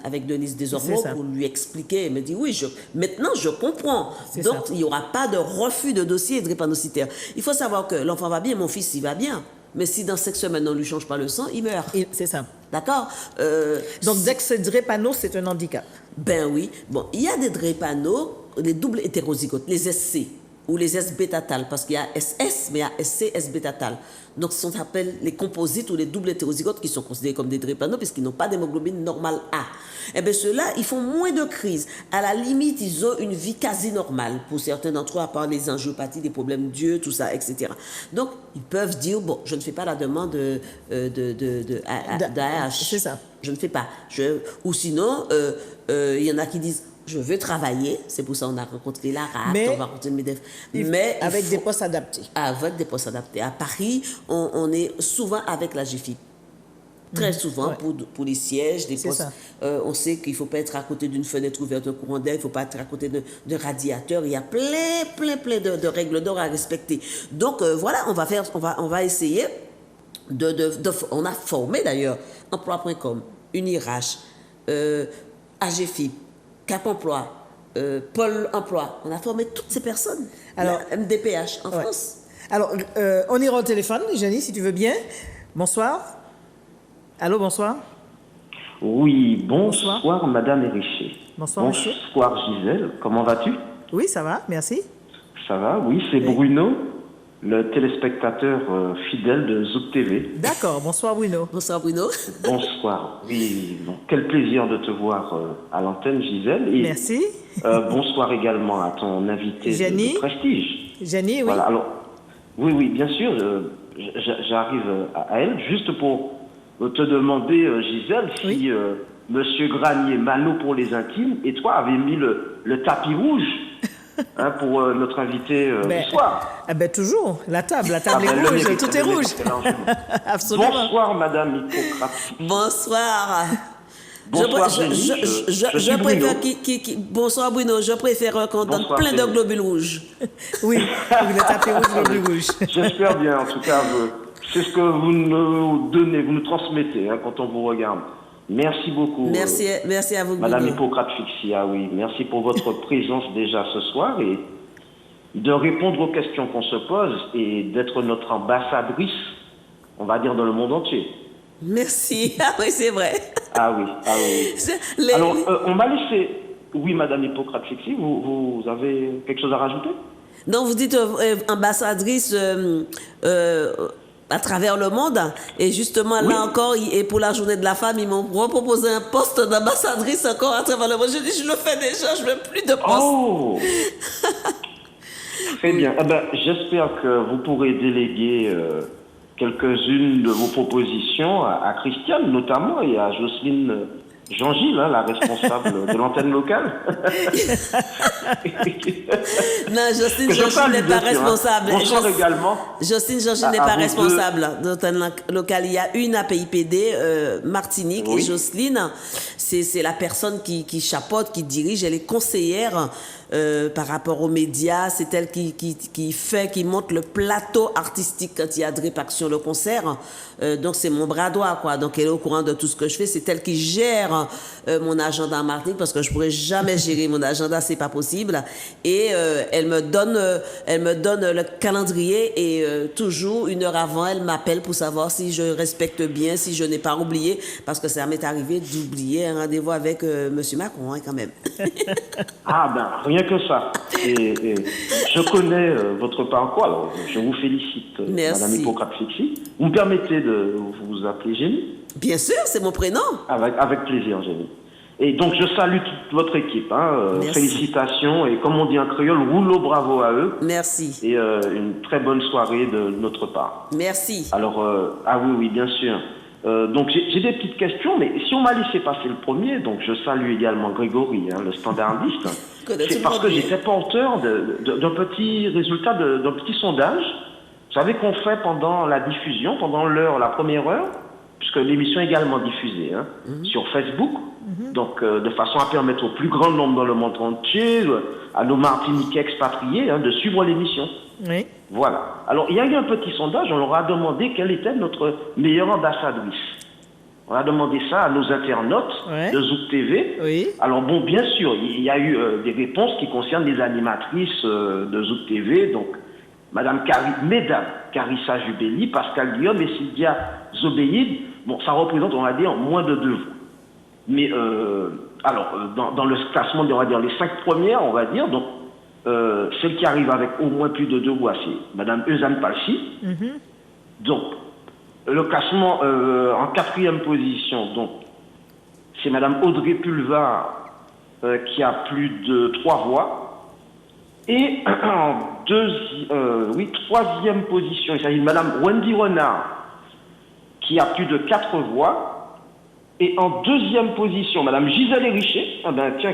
avec Denise Desormeaux pour lui expliquer. Elle me dit, oui, maintenant je comprends. Donc, il n'y aura pas de refus de dossier de drépanocytaire. Il faut savoir que l'enfant va bien, mon fils, il va bien. Mais si dans 5 semaines, on ne lui change pas le sang, il meurt. C'est ça. D'accord. Donc, dès que c'est drépano, c'est un handicap. Ben oui. Bon, il y a des drépano, les doubles hétérozygotes, les SC ou les S-bêta-tal, parce qu'il y a SS, mais il y a SC, S-bêta-tal. Donc, ce sont appelle les composites ou les doubles hétérozygotes qui sont considérés comme des drépano puisqu'ils n'ont pas d'hémoglobine normale A. Eh bien, ceux-là, ils font moins de crises. À la limite, ils ont une vie quasi normale. Pour certains d'entre eux, à part les angiopathies, des problèmes d'yeux, tout ça, etc. Donc, ils peuvent dire, bon, je ne fais pas la demande d'AH. C'est ça. Je ne fais pas. Ou sinon, il y en a qui disent, je veux travailler, c'est pour ça qu'on a rencontré la RAT, on va rencontrer le MEDEF. Mais avec des postes adaptés. Avec des postes adaptés. À Paris, on est souvent avec la GFIP. Très souvent, pour les sièges, des postes. On sait qu'il ne faut pas être à côté d'une fenêtre ouverte, un courant d'air, il ne faut pas être à côté d'un radiateur. Il y a plein de règles d'or à respecter. Donc, voilà, on va essayer on a formé d'ailleurs emploi.com, Unirach, AGFIP, Cap Emploi, Pôle Emploi. On a formé toutes ces personnes. Alors, MDPH en France. Alors, on ira au téléphone, Jenny, si tu veux bien. Bonsoir. Allô, bonsoir. Oui, bonsoir Madame Hérichet. Bonsoir, monsieur. Bonsoir Gisèle, comment vas-tu? Oui, ça va, merci. Ça va, oui, c'est Bruno, le téléspectateur fidèle de Zouk TV. D'accord, bonsoir Bruno. Bonsoir Bruno. Bonsoir, oui, bon, quel plaisir de te voir à l'antenne Gisèle. Et, merci. Bonsoir également à ton invité de prestige. Jenny, oui. Voilà, alors, oui, bien sûr, j'arrive à elle, juste pour te demander, Gisèle, si Monsieur Granier, Mano pour les intimes, et toi avez mis le tapis rouge pour notre invité du soir. Ben toujours, la table est rouge, tout est rouge. Absolument. Bonsoir Madame Hippocrate. Bonsoir. Bonsoir je préfère bonsoir Bruno, je préfère qu'on donne plein de globules rouges. Oui, le tapis rouge, globule rouge. J'espère bien, en tout cas, c'est ce que vous nous donnez, vous nous transmettez quand on vous regarde. Merci beaucoup. Merci à vous, Madame Bruno. Hippocrate Fixia, oui. Merci pour votre présence déjà ce soir et de répondre aux questions qu'on se pose et d'être notre ambassadrice, on va dire, dans le monde entier. Merci. Ah oui, c'est vrai. Ah oui. Alors, on m'a laissé... Oui, Madame Hippocrate Fixia, vous avez quelque chose à rajouter? Non, vous dites ambassadrice à travers le monde. Et justement, là encore, et pour la journée de la femme, ils m'ont proposé un poste d'ambassadrice encore à travers le monde. Je dis, je le fais déjà, je ne veux plus de poste. Oh. Très bien. J'espère que vous pourrez déléguer quelques-unes de vos propositions à Christiane, notamment, et à Jocelyne Jean-Gilles, la responsable de l'antenne locale. Non, Jocelyne Jean-Gilles n'est pas responsable. Bonsoir également. Jocelyne Jean-Gilles n'est pas responsable de l'antenne locale. Il y a une APIPD, Martinique, et Jocelyne, c'est la personne qui chapeaute, qui dirige, elle est conseillère par rapport aux médias. C'est elle qui monte le plateau artistique quand il y a Drip Action, le concert. Donc c'est mon bras droit, quoi. Donc elle est au courant de tout ce que je fais. C'est elle qui gère mon agenda en Martinique parce que je pourrais jamais gérer mon agenda, c'est pas possible. Et elle me donne le calendrier et toujours une heure avant, elle m'appelle pour savoir si je respecte bien, si je n'ai pas oublié, parce que ça m'est arrivé d'oublier un rendez-vous avec Monsieur Macron, quand même. Rien que ça. Et je connais votre parcours, alors je vous félicite, Madame Hippocrate Fixi. Vous me permettez de vous appeler Jenny? Bien sûr, c'est mon prénom. Avec plaisir, Jenny. Et donc, je salue toute votre équipe. Félicitations. Et comme on dit en créole, rouleau bravo à eux. Merci. Et une très bonne soirée de notre part. Merci. Alors, oui, bien sûr. Donc, j'ai des petites questions, mais si on m'a laissé passer le premier, donc je salue également Grégory, le standardiste. C'est parce que j'étais porteur d'un petit résultat, d'un petit sondage. Vous savez qu'on fait pendant la diffusion, pendant la première heure, puisque l'émission est également diffusée sur Facebook, donc de façon à permettre au plus grand nombre dans le monde entier, à nos Martiniquais expatriés, de suivre l'émission. Oui. Voilà. Alors, il y a eu un petit sondage, on leur a demandé quelle était notre meilleure ambassadrice. On a demandé ça à nos internautes de Zouk TV. Oui. Alors bon, bien sûr, il y a eu des réponses qui concernent les animatrices de Zouk TV, donc Mesdames Carissa Jubeli, Pascal Guillaume et Sylvia Zobéide. Bon, ça représente, on va dire, moins de 2 voix. Mais dans le classement, on va dire les 5 premières, on va dire, donc celle qui arrive avec au moins plus de 2 voix, c'est Madame Eusanne Palsy. Donc, le classement en 4e position, donc, c'est Madame Audrey Pulvar qui a plus de 3 voix. Et en 3e position, il s'agit de Madame Wendy Renard qui a plus de 4 voix. Et en 2e position, Madame Gisèle Hérichet,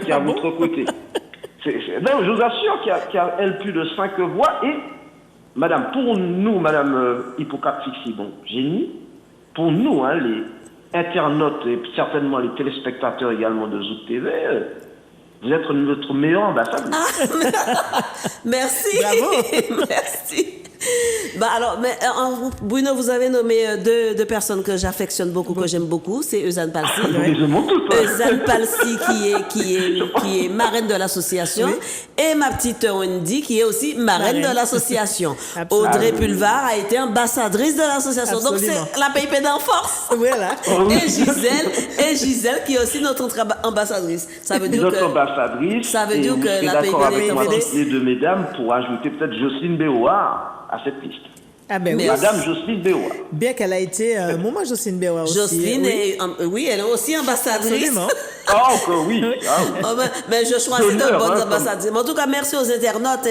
qui est à votre côté. Non, je vous assure qu'il y a elle plus de 5 voix. Et Madame, pour nous, Madame Hippocrate Fixi, donc génie, pour nous, les internautes et certainement les téléspectateurs également de Zouk TV, vous êtes notre meilleure ambassadeur. Merci. Bravo. Merci. Bruno, vous avez nommé deux personnes que j'affectionne beaucoup, que j'aime beaucoup. C'est Eusanne Palsy. Eusanne Palsy qui est marraine de l'association. Oui. Et ma petite Wendy qui est aussi marraine de l'association. Audrey Pulvar a été ambassadrice de l'association. Absolument. Donc c'est la PIP d'enfance. Voilà. Et Gisèle qui est aussi notre ambassadrice. Ça veut dire ambassadrice. Ça veut dire que la PIP est avec les deux mesdames pour ajouter peut-être Jocelyne Béoard à cette liste. Madame Jocelyne Béoard. Bien qu'elle a été un moment Jocelyne Béoard aussi. Jocelyne, elle est aussi ambassadrice. Absolument. Oui. Mais je choisis de bonnes ambassadrices. En tout cas, merci aux internautes.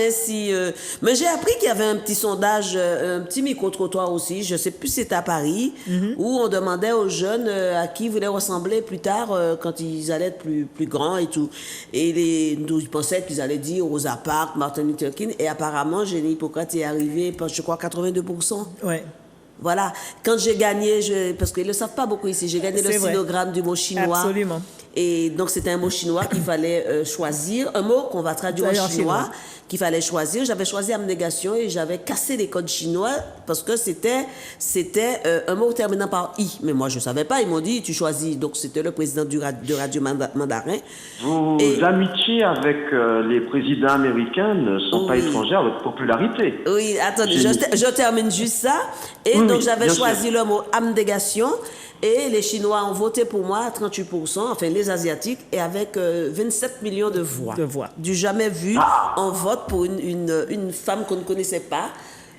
Mais j'ai appris qu'il y avait un petit sondage, un petit micro-trottoir aussi, je ne sais plus si c'était à Paris, où on demandait aux jeunes à qui ils voulaient ressembler plus tard quand ils allaient être plus grands et tout. Et ils pensaient qu'ils allaient dire Rosa Parks, Martin Luther King. Et apparemment, Génie Hippocrate est arrivé, je crois, 82%. Ouais. Voilà. Quand j'ai gagné, parce qu'ils ne le savent pas beaucoup ici, j'ai gagné le stylogramme du mot chinois. Absolument. Et donc, c'était un mot chinois qu'il fallait choisir, un mot qu'on va traduire en chinois, qu'il fallait choisir. J'avais choisi abnégation et j'avais cassé les codes chinois parce que c'était un mot terminant par I. Mais moi, je ne savais pas. Ils m'ont dit, tu choisis. Donc, c'était le président de Radio Mandarin. Vos amitiés avec les présidents américains ne sont pas étrangères à votre popularité. Oui, attendez, je termine juste ça. Et donc, j'avais choisi le mot abnégation. Et les Chinois ont voté pour moi à 38%, enfin les Asiatiques, et avec 27 millions de voix. Du jamais vu en vote pour une femme qu'on ne connaissait pas.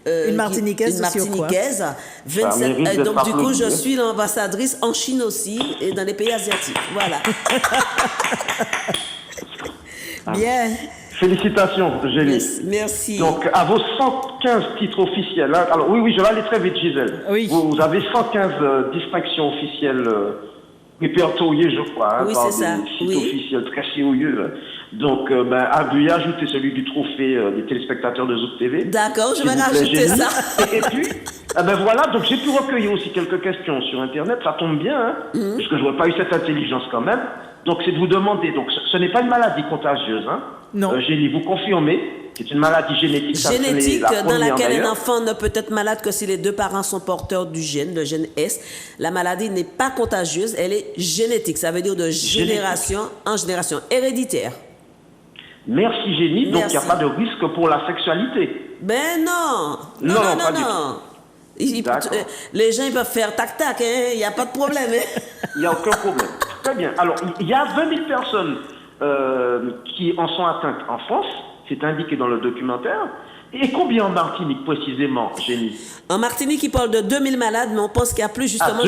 Une Martiniquaise. 27, donc du coup, je suis l'ambassadrice en Chine aussi et dans les pays asiatiques. Voilà. Bien. Félicitations, Génie. Merci. Donc, à vos 115 titres officiels, alors oui, je vais aller très vite, Gisèle. Oui. Vous avez 115 distinctions officielles répertoriées, je crois, oui, par des ça. sites officiels très sérieux. Donc, ajoutez celui du trophée des téléspectateurs de Zouk TV. D'accord, je vais rajouter ça. Et puis, voilà, donc j'ai pu recueillir aussi quelques questions sur Internet, ça tombe bien, parce que je n'aurais pas eu cette intelligence quand même. Donc, c'est de vous demander, donc ce n'est pas une maladie contagieuse, Non. Génie, vous confirmez, c'est une maladie génétique. Génétique dans laquelle un enfant ne peut être malade que si les deux parents sont porteurs du gène, le gène S. La maladie n'est pas contagieuse, elle est génétique. Ça veut dire de génération en génération, héréditaire. Merci Génie, donc il n'y a pas de risque pour la sexualité. Ben non. Les gens ils peuvent faire tac-tac, il n'y a pas de problème. Il n'y a aucun problème. Très bien. Alors, il y a 20 000 personnes qui en sont atteintes en France, c'est indiqué dans le documentaire. Et combien en Martinique précisément, Génie? En Martinique, ils parlent de 2000 malades, mais on pense qu'il y a plus justement.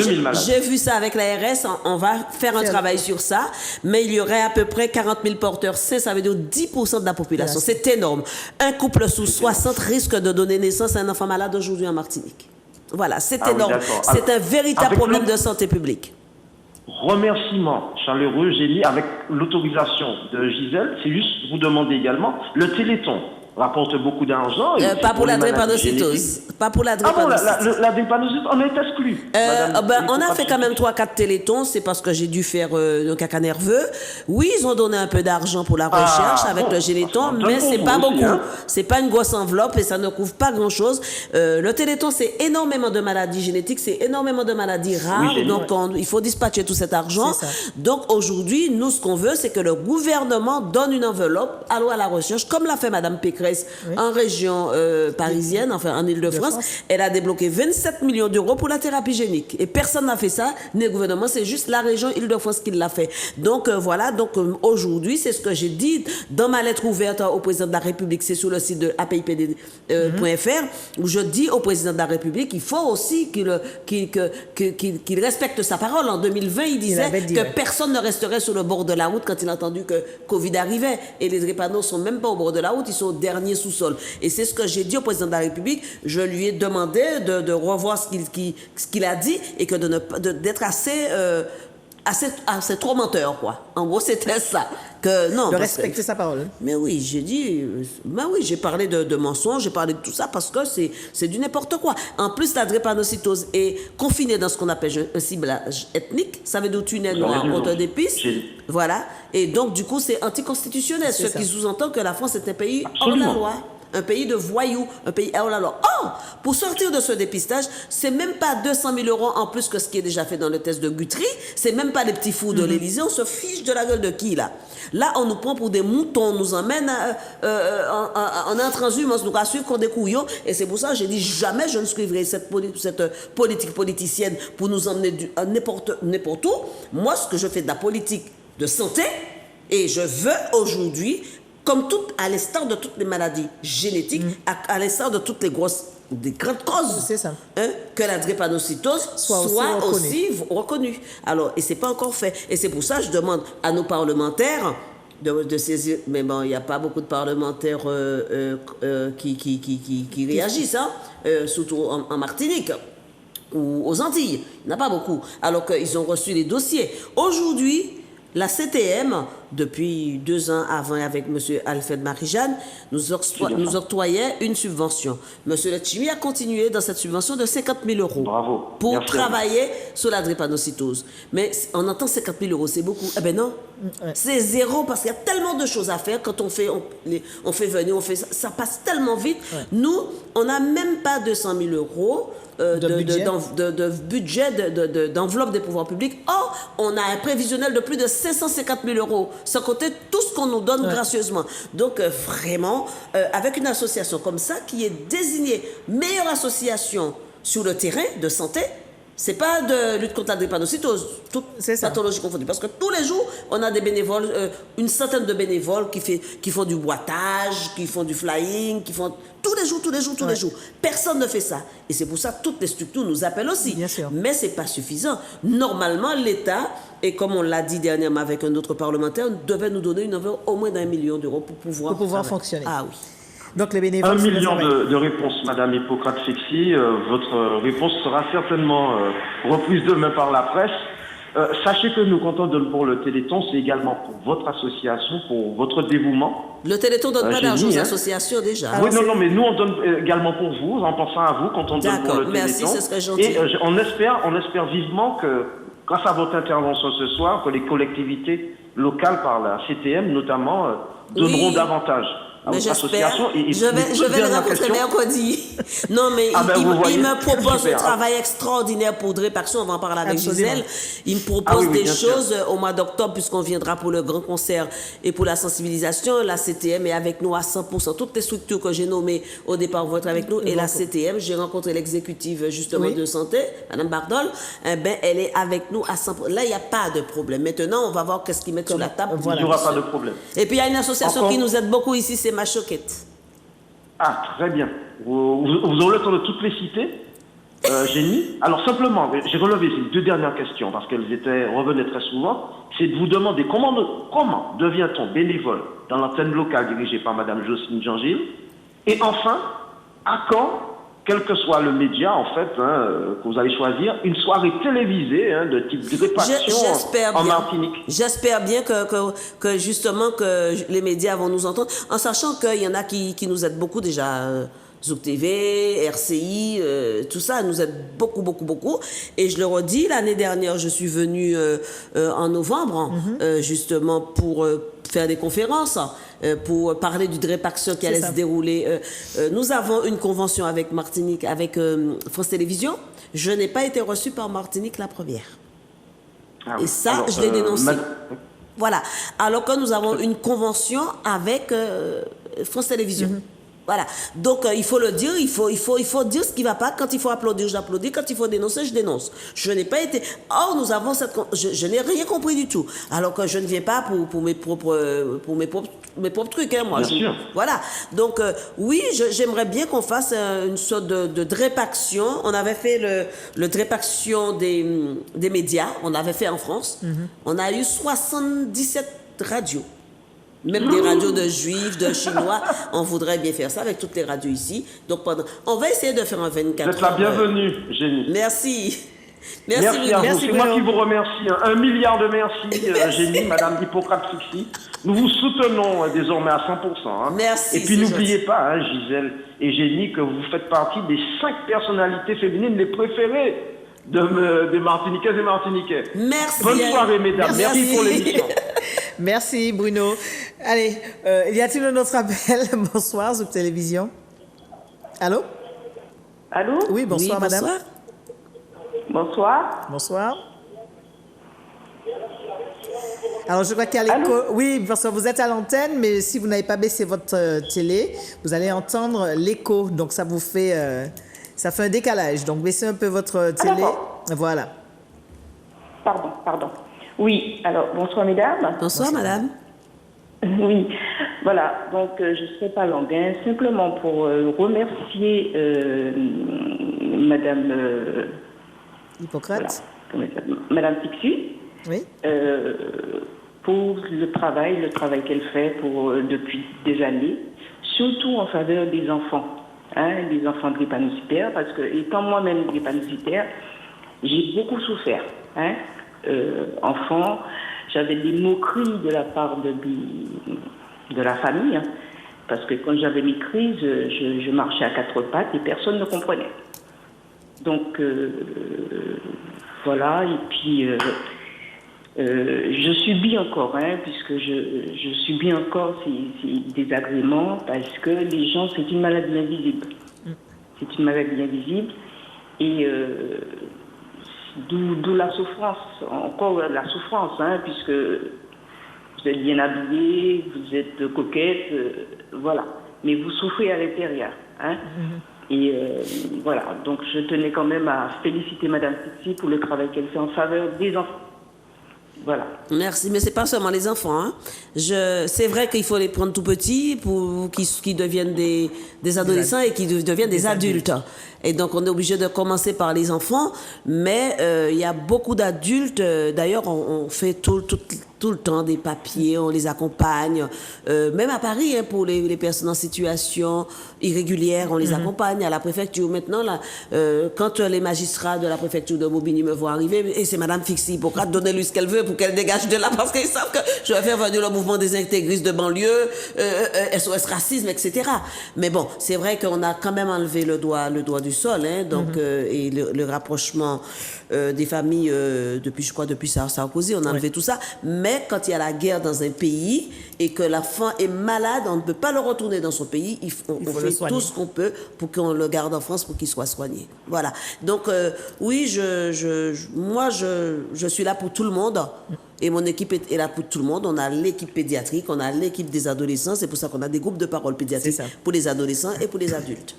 J'ai vu ça avec l'ARS, on va faire un travail sur ça, mais il y aurait à peu près 40 000 porteurs sains, ça veut dire 10% de la population. C'est énorme. Un couple sous 60 risque de donner naissance à un enfant malade aujourd'hui en Martinique. Voilà, c'est énorme. C'est un véritable problème de santé publique. Remerciement chaleureux, Génie, avec l'autorisation de Gisèle, c'est juste vous demander également le Téléthon. rapporte beaucoup d'argent. Pas pour la les maladies drépanocytose. génétiques. Pas pour la Ah bon, drépanocytose. la drépanocytose, on est exclu. Madame, On a fait quand même 3-4 télétons, c'est parce que j'ai dû faire un caca nerveux. Oui, ils ont donné un peu d'argent pour la recherche avec le Généton, mais c'est pas beaucoup. Hein. C'est pas une grosse enveloppe et ça ne couvre pas grand-chose. Le téléton, c'est énormément de maladies génétiques, c'est énormément de maladies rares, oui, donc il faut dispatcher tout cet argent. Donc aujourd'hui, nous, ce qu'on veut, c'est que le gouvernement donne une enveloppe à la recherche, comme l'a fait Madame Pécresse en région parisienne, enfin en Île-de-France. Elle a débloqué 27 millions d'euros pour la thérapie génique. Et personne n'a fait ça, ni le gouvernement, c'est juste la région Île-de-France qui l'a fait. Donc voilà, donc aujourd'hui, c'est ce que j'ai dit dans ma lettre ouverte au président de la République, c'est sur le site de apipd.fr, où je dis au président de la République qu'il faut aussi qu'il respecte sa parole. En 2020, il disait que personne ne resterait sur le bord de la route quand il a entendu que Covid arrivait. Et les drépanocytoses sont même pas au bord de la route, ils sont au dernier sous-sol. Et c'est ce que j'ai dit au président de la République. Je lui ai demandé de revoir ce qu'il a dit et que d'être assez trop menteur, quoi. En gros, c'était ça. De respecter sa parole. Mais oui, j'ai dit, j'ai parlé de mensonges, j'ai parlé de tout ça parce que c'est du n'importe quoi. En plus, la drépanocytose est confinée dans ce qu'on appelle un ciblage ethnique. Ça veut dire tu n'es noir, on te dépiste. Voilà. Et donc, du coup, c'est anticonstitutionnel. Ce qui sous-entend que la France est un pays hors la loi. Un pays de voyous, un pays hors la loi. Or, pour sortir de ce dépistage, c'est même pas 200 000 euros en plus que ce qui est déjà fait dans le test de Guthrie. C'est même pas les petits fous de l'Élysée. On se fiche de la gueule de qui, là? Là, on nous prend pour des moutons, on nous emmène en intranshumance, nous rassure qu'on des couillons. Et c'est pour ça que j'ai dit jamais je ne suivrai cette politique politicienne pour nous emmener n'importe où. Moi, ce que je fais de la politique de santé, et je veux aujourd'hui, comme à l'instar de toutes les maladies génétiques, à l'instar de toutes des grandes causes, que la drépanocytose soit aussi reconnue. Alors, et c'est pas encore fait. Et c'est pour ça que je demande à nos parlementaires de saisir. Mais bon, il n'y a pas beaucoup de parlementaires qui réagissent, surtout en Martinique ou aux Antilles. Il n'y en a pas beaucoup. Alors qu'ils ont reçu les dossiers. Aujourd'hui, la CTM, depuis 2 ans avant, avec M. Alfred Marie-Jeanne, nous octroyait une subvention. M. Letchimy a continué dans cette subvention de 50 000 euros. Bravo. Pour travailler sur la drépanocytose. Mais on entend 50 000 euros, c'est beaucoup. Eh bien non, c'est zéro parce qu'il y a tellement de choses à faire. Quand on fait venir, ça passe tellement vite. Nous, on n'a même pas 200 000 euros. De budget d'enveloppe des pouvoirs publics. Or, on a un prévisionnel de plus de 550 000 euros, sans compter tout ce qu'on nous donne gracieusement. Donc, vraiment, avec une association comme ça, qui est désignée meilleure association sur le terrain de santé, c'est pas de lutte contre la drépanocytose, toute pathologie confondue. Parce que tous les jours, on a des bénévoles, une centaine de bénévoles qui font du boitage, qui font du flying, qui font tous les jours. Personne ne fait ça. Et c'est pour ça que toutes les structures nous appellent aussi. Bien sûr. Mais c'est pas suffisant. Normalement, l'État, et comme on l'a dit dernièrement avec un autre parlementaire, devait nous donner une enveloppe au moins d'1 million d'euros pour pouvoir fonctionner. Ah oui. Donc les bénévoles... 1 million de réponses, Madame Hippocrate Fixi. Votre réponse sera certainement reprise demain par la presse. Sachez que nous, quand on donne pour le Téléthon, c'est également pour votre association, pour votre dévouement. Le Téléthon ne donne pas d'argent aux associations déjà. Oui, non, mais nous, on donne également pour vous, en pensant à vous, quand on donne pour le Téléthon. Merci, c'est ce que j'entends. Et on espère vivement que, grâce à votre intervention ce soir, que les collectivités locales, par la CTM notamment, donneront davantage. Mais j'espère. Je vais le rencontrer mercredi. Non, mais il me propose un travail extraordinaire pour Drépaction. On va en parler avec Gisèle. Il me propose des choses au mois d'octobre, puisqu'on viendra pour le grand concert et pour la sensibilisation. La CTM est avec nous à 100%. Toutes les structures que j'ai nommées au départ vont être avec nous. Et la CTM, j'ai rencontré l'exécutive justement de santé, Mme Bardol. Elle est avec nous à 100%. Là, il n'y a pas de problème. Maintenant, on va voir qu'est-ce qu'ils mettent sur la table. Il n'y aura pas de problème. Et puis, il y a une association qui nous aide beaucoup ici, c'est Ma Choquette. Ah, très bien. Vous aurez le temps de toutes les citer, Génie. Alors, simplement, j'ai relevé ces 2 dernières questions parce qu'elles revenaient très souvent. C'est de vous demander comment devient-on bénévole dans l'antenne locale dirigée par Mme Jocelyne Jean-Gilles. Et enfin, à quand quel que soit le média, en fait, que vous allez choisir, une soirée télévisée de type Drépaction en Martinique. J'espère bien que justement que les médias vont nous entendre, en sachant qu'il y en a qui nous aident beaucoup déjà. Zouk TV, RCI, tout ça nous aide beaucoup. Et je le redis, l'année dernière, je suis venue en novembre, justement pour faire des conférences, pour parler du Drépaction qui allait se dérouler. Nous avons une convention avec Martinique, avec France Télévisions. Je n'ai pas été reçue par Martinique la première. Ah, et ça, je l'ai dénoncé. Voilà. Alors que nous avons une convention avec France Télévisions. Voilà. Donc, il faut le dire, il faut dire ce qui ne va pas. Quand il faut applaudir, j'applaudis. Quand il faut dénoncer, je dénonce. Je n'ai pas été... Or, nous avons cette... Je n'ai rien compris du tout. Alors que je ne viens pas pour mes propres trucs, moi. Bien sûr. Voilà. Donc, oui, j'aimerais bien qu'on fasse une sorte de Drépaction. On avait fait le Drépaction des médias. On avait fait en France. On a eu 77 radios. Même des radios de juifs, de chinois, on voudrait bien faire ça avec toutes les radios ici. Donc on va essayer de faire un 24 heures. Vous êtes la bienvenue, Génie. Merci. Merci à vous. C'est moi qui vous remercie. 1 milliard de merci, Génie, Madame Hippocrate Fixi. Nous vous soutenons désormais à 100%. Merci. Et puis n'oubliez pas, Gisèle et Génie, que vous faites partie des 5 personnalités féminines les préférées des Martiniquaises et Martiniquais. Merci. Bonne soirée, mesdames. Merci pour l'émission. Merci, Bruno. Allez, y a-t-il un autre appel? Bonsoir, Zouk Télévision. Allô? Allô? Oui, bonsoir, madame. Bonsoir. Bonsoir. Alors, je crois qu'il y a l'écho. Oui, parce que vous êtes à l'antenne, mais si vous n'avez pas baissé votre télé, vous allez entendre l'écho. Donc, ça vous fait... ça fait un décalage. Donc, baissez un peu votre télé. Voilà. Pardon. Oui, alors, bonsoir, mesdames. Bonsoir, madame. Oui, voilà. Donc, je ne serai pas longue. Simplement pour remercier madame... Hippocrate. Voilà, madame Fixi. Oui. Pour le travail qu'elle fait depuis des années, surtout en faveur des enfants, des enfants drépanocytaires, parce que étant moi-même drépanocytaire, j'ai beaucoup souffert. Enfant, j'avais des moqueries de la part de la famille, parce que quand j'avais mes crises, je marchais à 4 pattes et personne ne comprenait. Donc, voilà, et puis... je subis encore, puisque je subis encore ces désagréments, parce que les gens, c'est une maladie invisible. C'est une maladie invisible, et d'où la souffrance, encore la souffrance, puisque vous êtes bien habillée, vous êtes coquette, voilà. Mais vous souffrez à l'intérieur, Et voilà, donc je tenais quand même à féliciter Madame Fixi pour le travail qu'elle fait en faveur des enfants. Voilà. Merci, mais c'est pas seulement les enfants. C'est vrai qu'il faut les prendre tout petits pour qu'ils deviennent des adolescents et qu'ils deviennent des adultes. Et donc, on est obligé de commencer par les enfants, mais il y a beaucoup d'adultes. D'ailleurs, on fait tout le temps des papiers, on les accompagne. Même à Paris, pour les personnes en situation irrégulière, on les accompagne à la préfecture. Maintenant, là, quand les magistrats de la préfecture de Bobigny me voient arriver, et c'est Madame Fixi Hippocrate, donnez-lui ce qu'elle veut pour qu'elle dégage de là, parce qu'ils savent que je vais faire venir le mouvement des intégristes de banlieue, SOS Racisme, etc. Mais bon, c'est vrai qu'on a quand même enlevé le doigt du sol, donc, et le rapprochement des familles depuis Sarkozy, on a enlevé tout ça. Mais quand il y a la guerre dans un pays et que l'enfant est malade, on ne peut pas le retourner dans son pays, on fait tout ce qu'on peut pour qu'on le garde en France pour qu'il soit soigné. Voilà. Donc, oui, moi, je suis là pour tout le monde. Et mon équipe est là pour tout le monde. On a l'équipe pédiatrique, on a l'équipe des adolescents. C'est pour ça qu'on a des groupes de parole pédiatriques pour les adolescents et pour les adultes.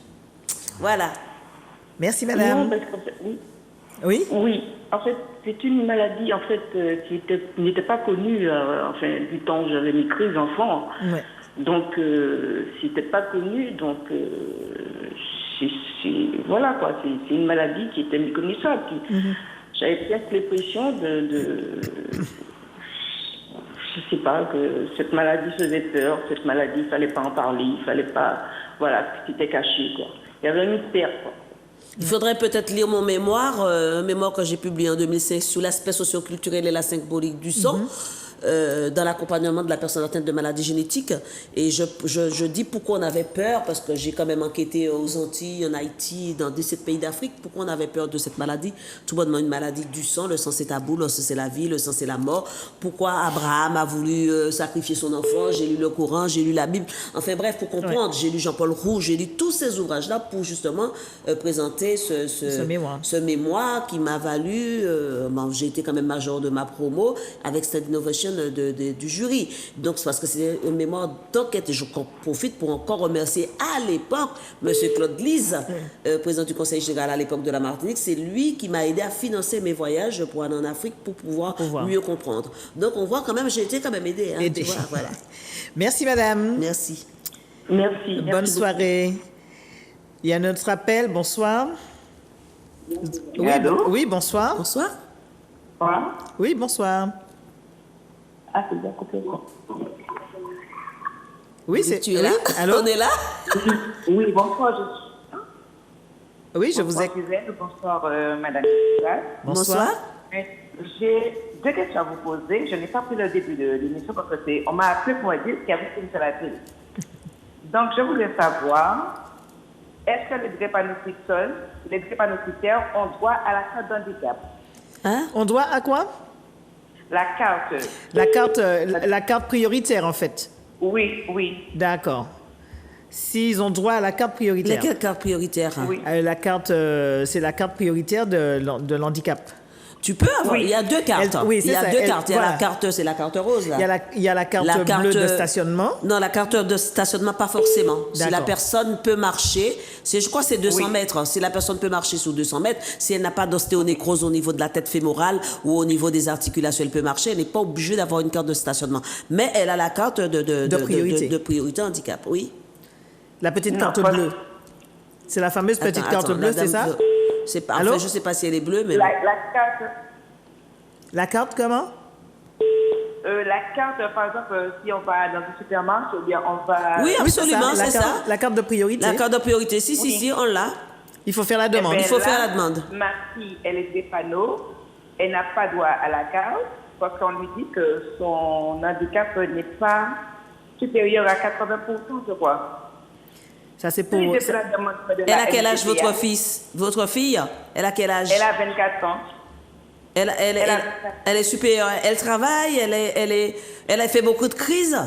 Voilà. Merci, madame. Non, parce qu'en fait, oui. Oui, en fait, c'est une maladie qui n'était pas connue du temps où j'avais mes crises enfants. Ouais. Donc, c'était pas connu. Donc, voilà quoi. C'est une maladie qui était méconnaissable. J'avais peut-être l'impression je sais pas, que cette maladie faisait peur. Cette maladie, il fallait pas en parler. Il fallait pas, voilà, c'était caché quoi. Il y avait un mystère, quoi. Il faudrait peut-être lire mon mémoire, un mémoire que j'ai publié en 2005 sur l'aspect socio-culturel et la symbolique du sang. Dans l'accompagnement de la personne atteinte de maladies génétiques. Et je dis pourquoi on avait peur, parce que j'ai quand même enquêté aux Antilles, en Haïti, dans 17 pays d'Afrique, pourquoi on avait peur de cette maladie. Tout bonnement une maladie du sang, le sang c'est tabou, le sang c'est la vie, le sang c'est la mort. Pourquoi Abraham a voulu sacrifier son enfant, j'ai lu le Coran, j'ai lu la Bible. Enfin bref, pour comprendre, j'ai lu Jean-Paul Roux, j'ai lu tous ces ouvrages-là pour justement présenter ce mémoire qui m'a valu, j'ai été quand même major de ma promo avec cette innovation du jury. Donc, c'est parce que c'est une mémoire d'enquête. Et je profite pour encore remercier à l'époque M. Claude Lise, président du Conseil général à l'époque de la Martinique. C'est lui qui m'a aidé à financer mes voyages pour aller en Afrique pour pouvoir mieux comprendre. Donc, on voit quand même, j'ai été quand même aidée. Hein, tu vois, voilà. Merci, madame. Merci. Merci. Bonne soirée. Il y a notre appel. Bonsoir. Oui, allô? oui, bonsoir. Bonsoir. Voilà. Oui, bonsoir. Ah, c'est bien coupé. Oui, Tu es là? Allô? On est là? Oui, bonsoir, je suis. Oui, je vous Bonsoir, ai. Gisèle. Bonsoir, madame. Bonsoir. J'ai deux questions à vous poser. Je n'ai pas pris le début de l'émission parce que on m'a appelé pour me dire qu'il y avait une sur la télé. Donc, je voulais savoir, est-ce que les drépanocytaires ont droit à la carte d'handicap? Hein? On doit à quoi? La carte. La carte prioritaire, en fait. Oui, oui. D'accord. S'ils ont droit à la carte prioritaire. Laquelle carte prioritaire? Oui. La carte, c'est la carte prioritaire de l'handicap. Tu peux avoir. Oui. Il y a deux cartes. Oui, c'est il y a ça. deux cartes. Il y a Voilà. la carte, c'est la carte rose là. Il y a la carte La bleue de carte- stationnement. Non, la carte de stationnement, pas forcément. Si la D'accord. personne peut marcher, je crois que c'est 200 mètres. Si la personne peut marcher sur 200 mètres, si elle n'a pas d'ostéonécrose au niveau de la tête fémorale ou au niveau des articulations, elle peut marcher. Elle n'est pas obligée d'avoir une carte de stationnement. Mais elle a la carte de priorité handicap, oui. La petite Non, carte pas- bleue. C'est la fameuse petite carte Attends, bleue, la c'est ça? dame c'est pas, Allô? enfin, je ne sais pas si elle est bleue, mais... La carte. La carte comment? La carte, par exemple, si on va dans un supermarché, ou bien on va... Oui, Oui, absolument, la c'est carte, ça. La carte de priorité. La carte de priorité, si, on l'a. Il faut faire la demande. Eh ben Il faut là, faire la demande. Ma fille, elle est drépano, elle n'a pas droit à la carte parce qu'on lui dit que son handicap n'est pas supérieur à 80%, je crois. Ça, c'est pour. Oui, j'ai fait la demande de Elle la a quel âge, MCPA. votre fille? Elle a quel âge? Elle a 24 ans. Elle est supérieure. Elle travaille, elle a fait beaucoup de crises.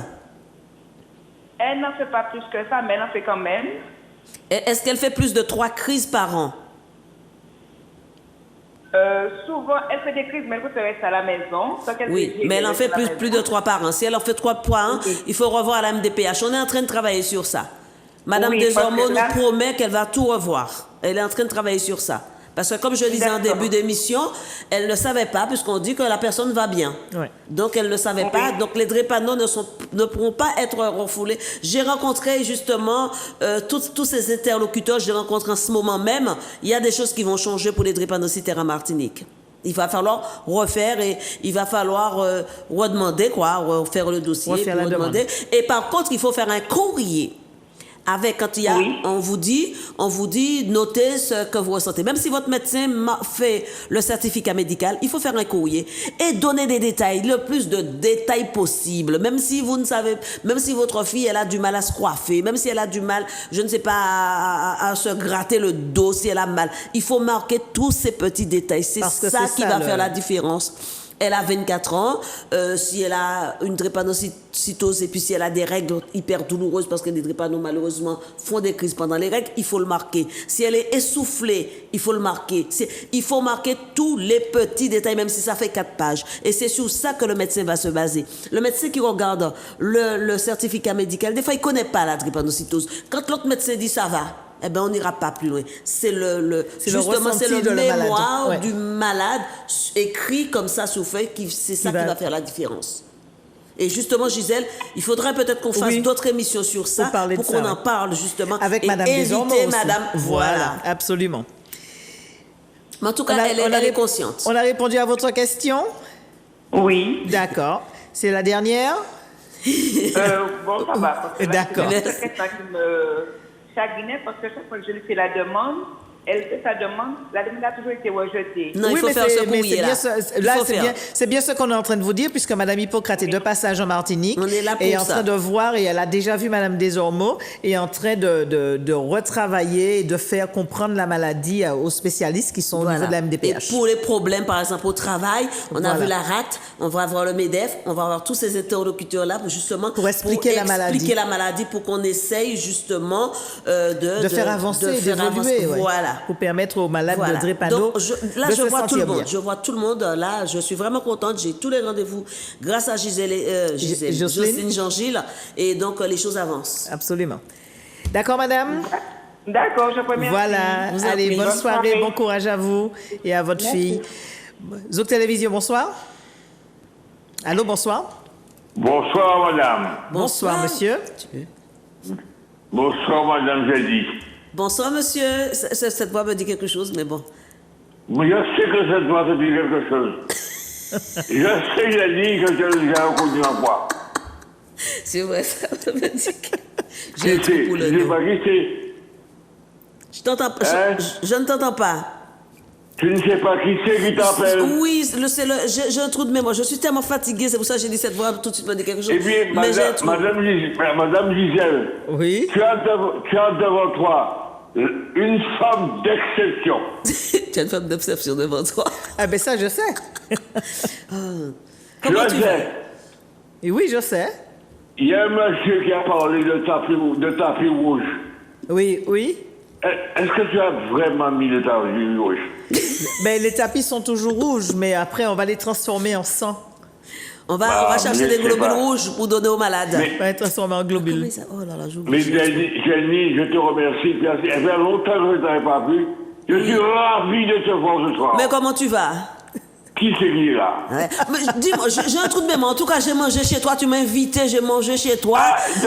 Elle n'en fait pas plus que ça, mais elle en fait quand même. Est-ce qu'elle fait plus de 3 crises par an? Souvent, elle fait des crises, mais elle reste à la maison. Oui, mais elle en fait plus de 3 par an. Si elle en fait 3 par an, il faut revoir la MDPH. On est en train de travailler sur ça. Madame Oui, Desormeaux parce que là- nous promet qu'elle va tout revoir. Elle est en train de travailler sur ça. Parce que comme je disais en D'accord. début d'émission, elle ne savait pas, puisqu'on dit que la personne va bien. Ouais. Donc elle ne savait pas. Donc les drépanos ne pourront pas être refoulés. J'ai rencontré justement tous ces interlocuteurs, je les rencontre en ce moment même. Il y a des choses qui vont changer pour les drépanocytaires en Martinique. Il va falloir refaire et il va falloir redemander, refaire le dossier, Refaire puis la demande. redemander. Et par contre, il faut faire un courrier. Avec, quand il y a, Oui. on vous dit, notez ce que vous ressentez. Même si votre médecin fait le certificat médical, il faut faire un courrier et donner des détails, le plus de détails possible. Même si vous ne savez, même si votre fille, elle a du mal à se coiffer, même si elle a du mal, je ne sais pas, à se gratter le dos, si elle a mal. Il faut marquer tous ces petits détails. C'est Parce que ça c'est qui ça, va le- faire la différence. Elle a 24 ans, si elle a une drépanocytose et puis si elle a des règles hyper douloureuses parce que les drépanos malheureusement font des crises pendant les règles, il faut le marquer. Si elle est essoufflée, il faut le marquer. Il faut marquer tous les petits détails, même si ça fait 4 pages. Et c'est sur ça que le médecin va se baser. Le médecin qui regarde le certificat médical, des fois il ne connaît pas la drépanocytose. Quand l'autre médecin dit ça va, eh ben on n'ira pas plus loin. C'est justement ressenti c'est le de le malade. mémoire Ouais. du malade écrit comme ça sous feuille, c'est ça qui va faire la différence. Et justement, Gisèle, il faudrait peut-être qu'on fasse Oui. d'autres émissions sur ça, Pour parler de pour ça, qu'on en ouais. parle justement. Avec et Madame Desormeaux éviter aussi. Madame. Voilà. Absolument. Mais en tout cas, elle est consciente. On a répondu à votre question? Oui. D'accord. C'est la dernière? Bon, ça va. parce que là, D'accord. c'est quelqu'un chagrinée parce que chaque fois que je lui fais la demande, elle fait sa demande, la demande a toujours été rejetée. Non, Oui, il faut mais faire ce mais courrier, c'est bien là. ce, Il là, faut c'est faire. bien, c'est bien ce qu'on est en train de vous dire, puisque Madame Hippocrate est de passage en Martinique. On est là pour et est en ça. train de voir, et elle a déjà vu Madame Desormeaux, et est en train de retravailler et de faire comprendre la maladie aux spécialistes qui sont au niveau de la MDPH. Et pour les problèmes, par exemple, au travail, on a Voilà. vu la RAT, on va voir le MEDEF, on va avoir tous ces interlocuteurs-là pour justement Pour expliquer la maladie. pour qu'on essaye justement de faire avancer, d'évoluer, ouais, Voilà. pour permettre aux malades Voilà. de drépano Donc, là, de je se vois tout le sentir monde. bien. Je vois tout le monde. Là, je suis vraiment contente. J'ai tous les rendez-vous grâce à Jocelyne. Jocelyne Jean-Gilles. Et donc, les choses avancent. Absolument. D'accord, madame? D'accord, je vous remercie. Voilà. Vous en Allez, prie. bonne Bonne soirée, soirée. bon courage à vous et à votre fille. Zouk Télévision, bonsoir. Allô, bonsoir. Bonsoir, madame. Bonsoir, monsieur. Bonsoir, madame Zedi. Bonsoir, monsieur. Cette voix me dit quelque chose, mais bon. Mais je sais que cette voix te dit quelque chose. Je sais, j'ai dit que tu as déjà reconnu ma voix. C'est vrai, ça me dit que... J'ai un Qui trou c'est? pour le Je sais nom. pas qui c'est. Je t'entends pas. Hein? Je ne t'entends pas. Tu ne sais pas qui c'est qui t'appelle. Oui, j'ai un trou de mémoire. Je suis tellement fatiguée, c'est pour ça que j'ai dit cette voix tout de suite me dit quelque chose. Eh bien, Mais j'ai un trou. madame Gisèle, Oui. tu as devant toi une femme d'exception. Tu as une femme d'obsession devant toi. Ah ben ça, je sais. Comment Je tu sais. fais? Et oui, je sais. Il y a un monsieur qui a parlé de tapis rouge. Oui, oui. Est-ce que tu as vraiment mis le tapis rouge? Ben, les tapis sont toujours rouges, mais après, on va les transformer en sang. On va chercher mais des c'est globules pas- rouges pour donner aux malades. On va les transformer en Comment globules. ça? Oh là là, j'oublie. Mais Jenny, je te remercie. Merci. Ça fait longtemps que je ne t'avais pas vu. Je suis ravi de te voir ce soir. Mais comment tu vas? Qui c'est qui est là? Ouais. Mais dis-moi, j'ai un trou de mémoire. En tout cas, j'ai mangé chez toi, tu m'as invité, j'ai mangé chez toi.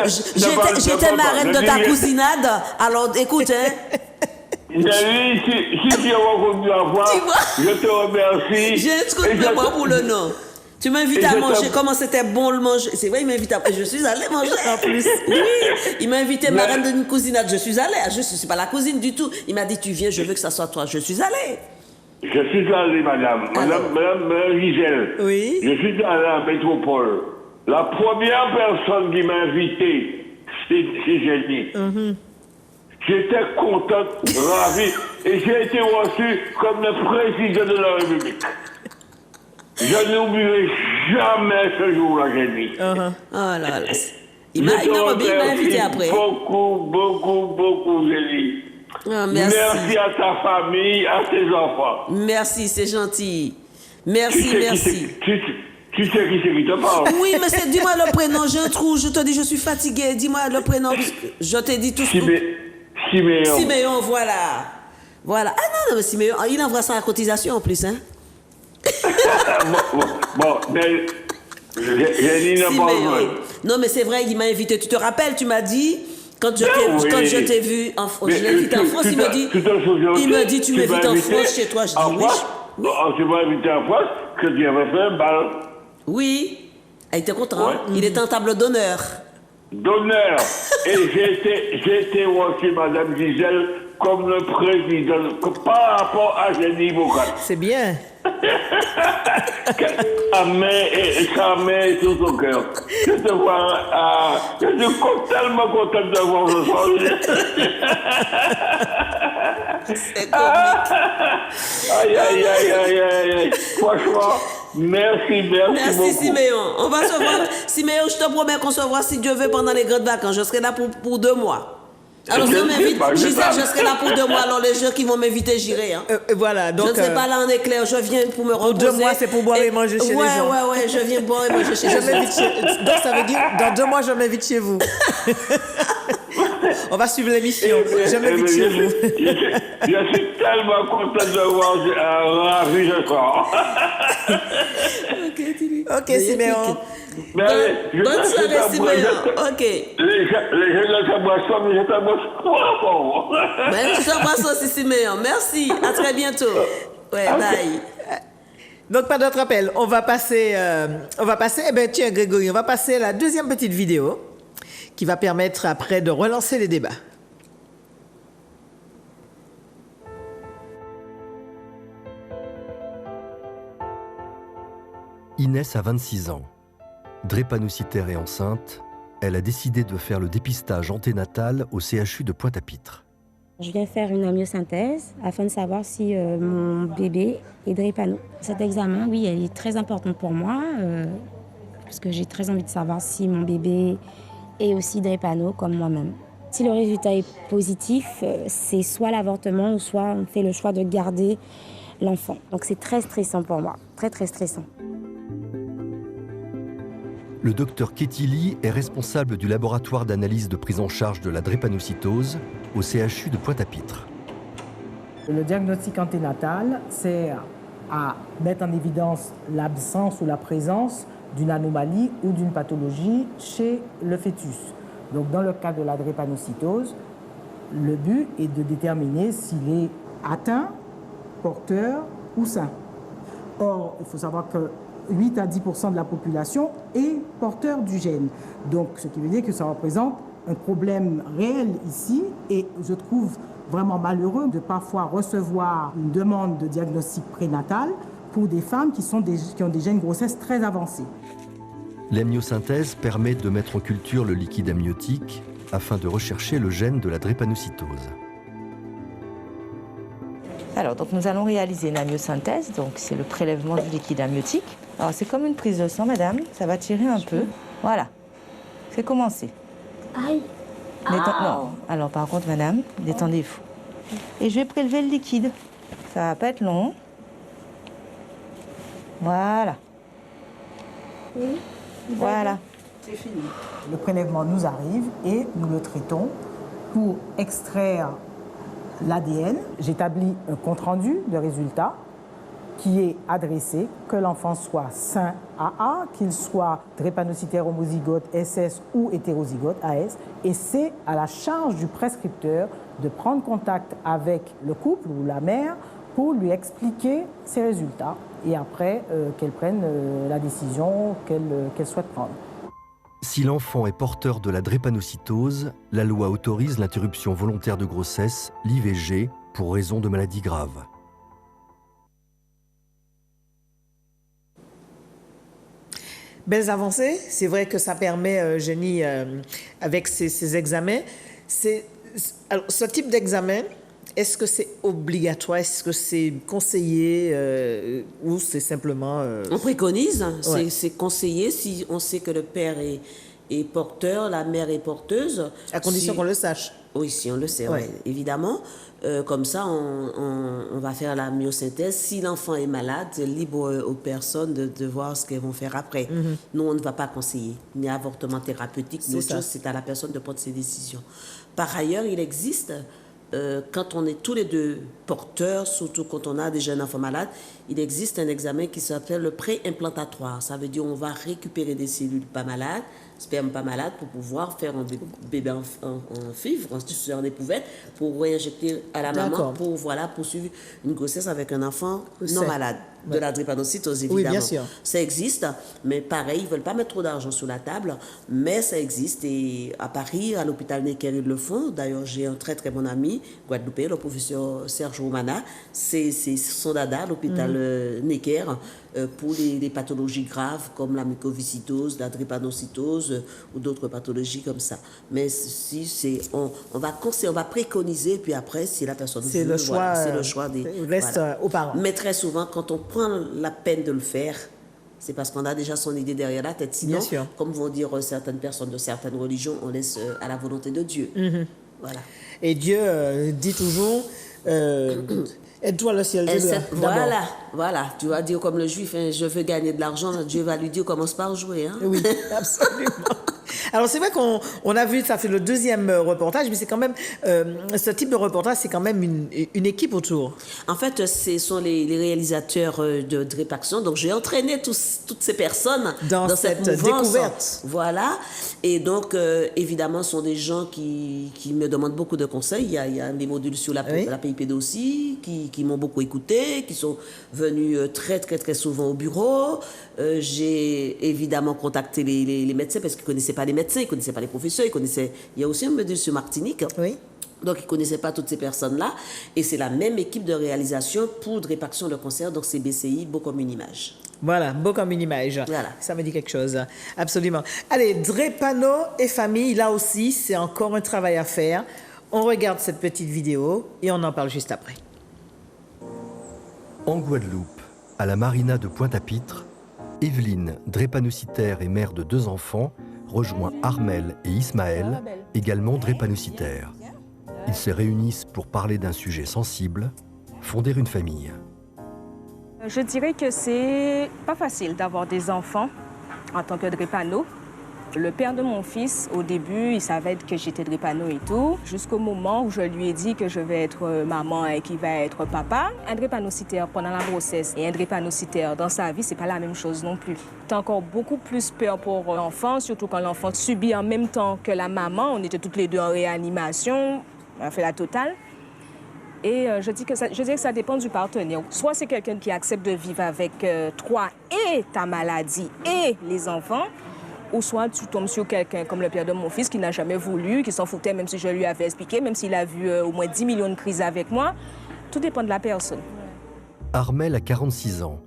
J'étais marraine de ta cousinade. Alors, écoute, hein. Jenny, si tu as reconnu la voix, Dis-moi. je te remercie. J'ai un trou de Et je mémoire te- pour le nom. Tu m'as invité Et à je manger. t'en- Comment c'était bon le manger. C'est vrai, il m'a invité à... Je suis allée manger en plus. Oui, il m'a invité Mais- marraine d'une cousinade. Je suis allée. Je ne suis pas la cousine du tout. Il m'a dit, tu viens, je veux que ça soit toi. Je suis allée. Je suis allé, madame. Madame Gisèle. Oui. Je suis allé à la métropole. La première personne qui m'a invité, c'est Jenny. J'étais contente, ravi, et j'ai été reçu comme le président de la République. Je n'oublierai jamais ce jour-là, Jenny. Oh là là. Il m'a invité après. Beaucoup, Jenny. Ah, merci. Merci à ta famille, à tes enfants. Merci, c'est gentil. Merci. Tu sais qui c'est qui te parle? Oui, mais dis-moi le prénom. J'ai un trou. Je te dis, je suis fatiguée. Dis-moi le prénom. Parce que je t'ai dit tout ce Siméon. Siméon, voilà. Voilà. Ah non, mais Siméon, il envoie ça à cotisation en plus, hein. Bon, mais Jenny n'a pas besoin. Siméon. Non, mais c'est vrai, il m'a invité. Tu te rappelles, tu m'as dit, quand je t'ai vu en France, je l'ai invité en France, il me dit, tu m'invites en France chez toi. Je dis oui. Tu m'as invité en France, que tu avais fait un bal Oui. Ah, il était content. Ouais. Il était en table d'honneur. d'honneur. Et j'ai été reçu, Madame Gisèle, comme le président, par rapport à Jenny Hippocrate. C'est bien. Sa main est sur son cœur. Je te vois, je suis tellement content de voir ce soir. C'est comique. Aïe. Franchement, merci Merci beaucoup. Siméon. On va se voir. Siméon, je te promets qu'on se voit si Dieu veut pendant les grandes vacances. Je serai là pour 2 mois. Alors si on m'invite, Gisèle, je serai là pour 2 mois. Alors les gens qui vont m'inviter, j'irai. Hein. Voilà, donc... Je ne sais pas là en éclair, je viens pour me reposer. 2 mois, c'est pour boire et manger chez les gens. Ouais, je viens boire et manger chez les gens. Donc ça veut dire, dans 2 mois, je m'invite chez vous. On va suivre l'émission. Je m'invite chez vous. Je suis tellement content de voir ravi ce soir. Ok, Siméon. Bonne soirée, Siméon. Ok. Les gens ne t'embrassent pas, mais je t'embrasse trop fort. Ben, je t'embrasse aussi, Siméon. Merci. À très bientôt. Ouais, bye. Donc, pas d'autres appels. On va passer, eh bien, tiens, Grégory, on va passer à la deuxième petite vidéo qui va permettre après de relancer les débats. Inès a 26 ans. Drépanocytaire et enceinte, elle a décidé de faire le dépistage anténatal au CHU de Pointe-à-Pitre. Je viens faire une amniosynthèse afin de savoir si mon bébé est drépano. Cet examen, oui, elle est très importante pour moi parce que j'ai très envie de savoir si mon bébé est aussi drépano comme moi-même. Si le résultat est positif, c'est soit l'avortement ou soit on fait le choix de garder l'enfant. Donc c'est très stressant pour moi, très très stressant. Le docteur Ketili est responsable du laboratoire d'analyse de prise en charge de la drépanocytose au CHU de Pointe-à-Pitre. Le diagnostic anténatal sert à mettre en évidence l'absence ou la présence d'une anomalie ou d'une pathologie chez le fœtus. Donc dans le cas de la drépanocytose, le but est de déterminer s'il est atteint, porteur ou sain. Or, il faut savoir que 8 à 10% de la population est porteur du gène. Donc, ce qui veut dire que ça représente un problème réel ici. Et je trouve vraiment malheureux de parfois recevoir une demande de diagnostic prénatal pour des femmes qui ont des gènes grossesse très avancés. L'amniosynthèse permet de mettre en culture le liquide amniotique afin de rechercher le gène de la drépanocytose. Alors, donc nous allons réaliser une amniosynthèse, donc c'est le prélèvement du liquide amniotique. Alors, c'est comme une prise de sang, madame, ça va tirer un peu. Voilà, c'est commencé. Aïe. Non, alors par contre, madame, détendez-vous. Et je vais prélever le liquide. Ça va pas être long. Voilà. Oui. Voilà. C'est fini. Le prélèvement nous arrive et nous le traitons pour extraire l'ADN. J'établis un compte-rendu de résultats qui est adressé, que l'enfant soit sain AA, qu'il soit drépanocytaire homozygote SS ou hétérozygote AS, et c'est à la charge du prescripteur de prendre contact avec le couple ou la mère pour lui expliquer ses résultats et après qu'elle prenne la décision qu'elle souhaite prendre. Si l'enfant est porteur de la drépanocytose, la loi autorise l'interruption volontaire de grossesse, l'IVG, pour raison de maladie grave. Belles avancées, c'est vrai que ça permet, Jenny, avec ces examens. Alors, ce type d'examen, est-ce que c'est obligatoire, est-ce que c'est conseillé ou c'est simplement... On préconise, Ouais. c'est conseillé si on sait que le père est porteur, la mère est porteuse. À condition qu'on le sache. Oui, si on le sait, Ouais. ouais, évidemment. Comme ça, on va faire la myosynthèse. Si l'enfant est malade, libre aux personnes de voir ce qu'elles vont faire après. Nous, on ne va pas conseiller, ni avortement thérapeutique, ni C'est autre ça. chose. C'est à la personne de prendre ses décisions. Par ailleurs, il existe, quand on est tous les deux porteurs, surtout quand on a des jeunes enfants malades, il existe un examen qui s'appelle le pré-implantatoire. Ça veut dire qu'on va récupérer des cellules pas malades, sperme pas malade, pour pouvoir faire un bébé en fivre, en épouvette, pour réinjecter à la maman, D'accord. pour poursuivre une grossesse avec un enfant non C'est- malade. De la drépanocytose, évidemment. Oui, bien sûr. Ça existe, mais pareil, ils ne veulent pas mettre trop d'argent sur la table, mais ça existe. Et à Paris, à l'hôpital Necker, ils le font. D'ailleurs, j'ai un très très bon ami, guadeloupéen, le professeur Serge Romana. C'est son dada, l'hôpital Necker, pour les pathologies graves comme la mucoviscidose, la drépanocytose ou d'autres pathologies comme ça. Mais si on va préconiser, puis après, si la personne C'est veut, le choix, voilà, c'est le choix des... reste aux parents. Mais très souvent, quand on prend la peine de le faire, c'est parce qu'on a déjà son idée derrière la tête. Sinon, Bien sûr. comme vont dire certaines personnes de certaines religions, on laisse à la volonté de Dieu. Voilà. Et Dieu dit toujours, aide-toi le ciel. Et Dieu, c'est- d'abord. voilà. Tu vas dire comme le juif, hein, je veux gagner de l'argent, Dieu va lui dire commence par jouer. Hein. Oui, absolument. Alors c'est vrai qu'on a vu, ça fait le deuxième reportage, mais c'est quand même, ce type de reportage, c'est quand même une équipe autour. En fait, ce sont les réalisateurs de Drépaction. Donc, j'ai entraîné toutes ces personnes Dans cette mouvance. découverte. Voilà. Et donc, évidemment, ce sont des gens qui me demandent beaucoup de conseils. Il y a des modules sur la PIPD aussi, qui m'ont beaucoup écouté, qui sont venus très, très, très souvent au bureau. J'ai évidemment contacté les médecins parce qu'ils ne connaissaient pas les médecins, ils ne connaissaient pas les professeurs, il y a aussi un module sur Martinique. Oui. Donc, ils ne connaissaient pas toutes ces personnes-là. Et c'est la même équipe de réalisation pour Drépaction le concert, donc c'est BCI, Beau comme une image. Voilà, beau comme une image. Voilà. Ça me dit quelque chose. Absolument. Allez, drépano et famille, là aussi, c'est encore un travail à faire. On regarde cette petite vidéo et on en parle juste après. En Guadeloupe, à la marina de Pointe-à-Pitre, Evelyne, drépanocytaire et mère de 2 enfants, rejoint Armel et Ismaël, également drépanocytaires. Ils se réunissent pour parler d'un sujet sensible, fonder une famille. Je dirais que c'est pas facile d'avoir des enfants en tant que drépano. Le père de mon fils, au début, il savait que j'étais drépano et tout, jusqu'au moment où je lui ai dit que je vais être maman et qu'il va être papa. Un drépanocytaire pendant la grossesse et un drépanocytaire dans sa vie, c'est pas la même chose non plus. T'as encore beaucoup plus peur pour l'enfant, surtout quand l'enfant subit en même temps que la maman. On était toutes les deux en réanimation, on a fait la totale. Et je dis que ça dépend du partenaire. Soit c'est quelqu'un qui accepte de vivre avec toi et ta maladie et les enfants, ou soit tu tombes sur quelqu'un comme le père de mon fils qui n'a jamais voulu, qui s'en foutait même si je lui avais expliqué, même s'il a vu au moins 10 millions de crises avec moi. Tout dépend de la personne. Armel a 46 ans.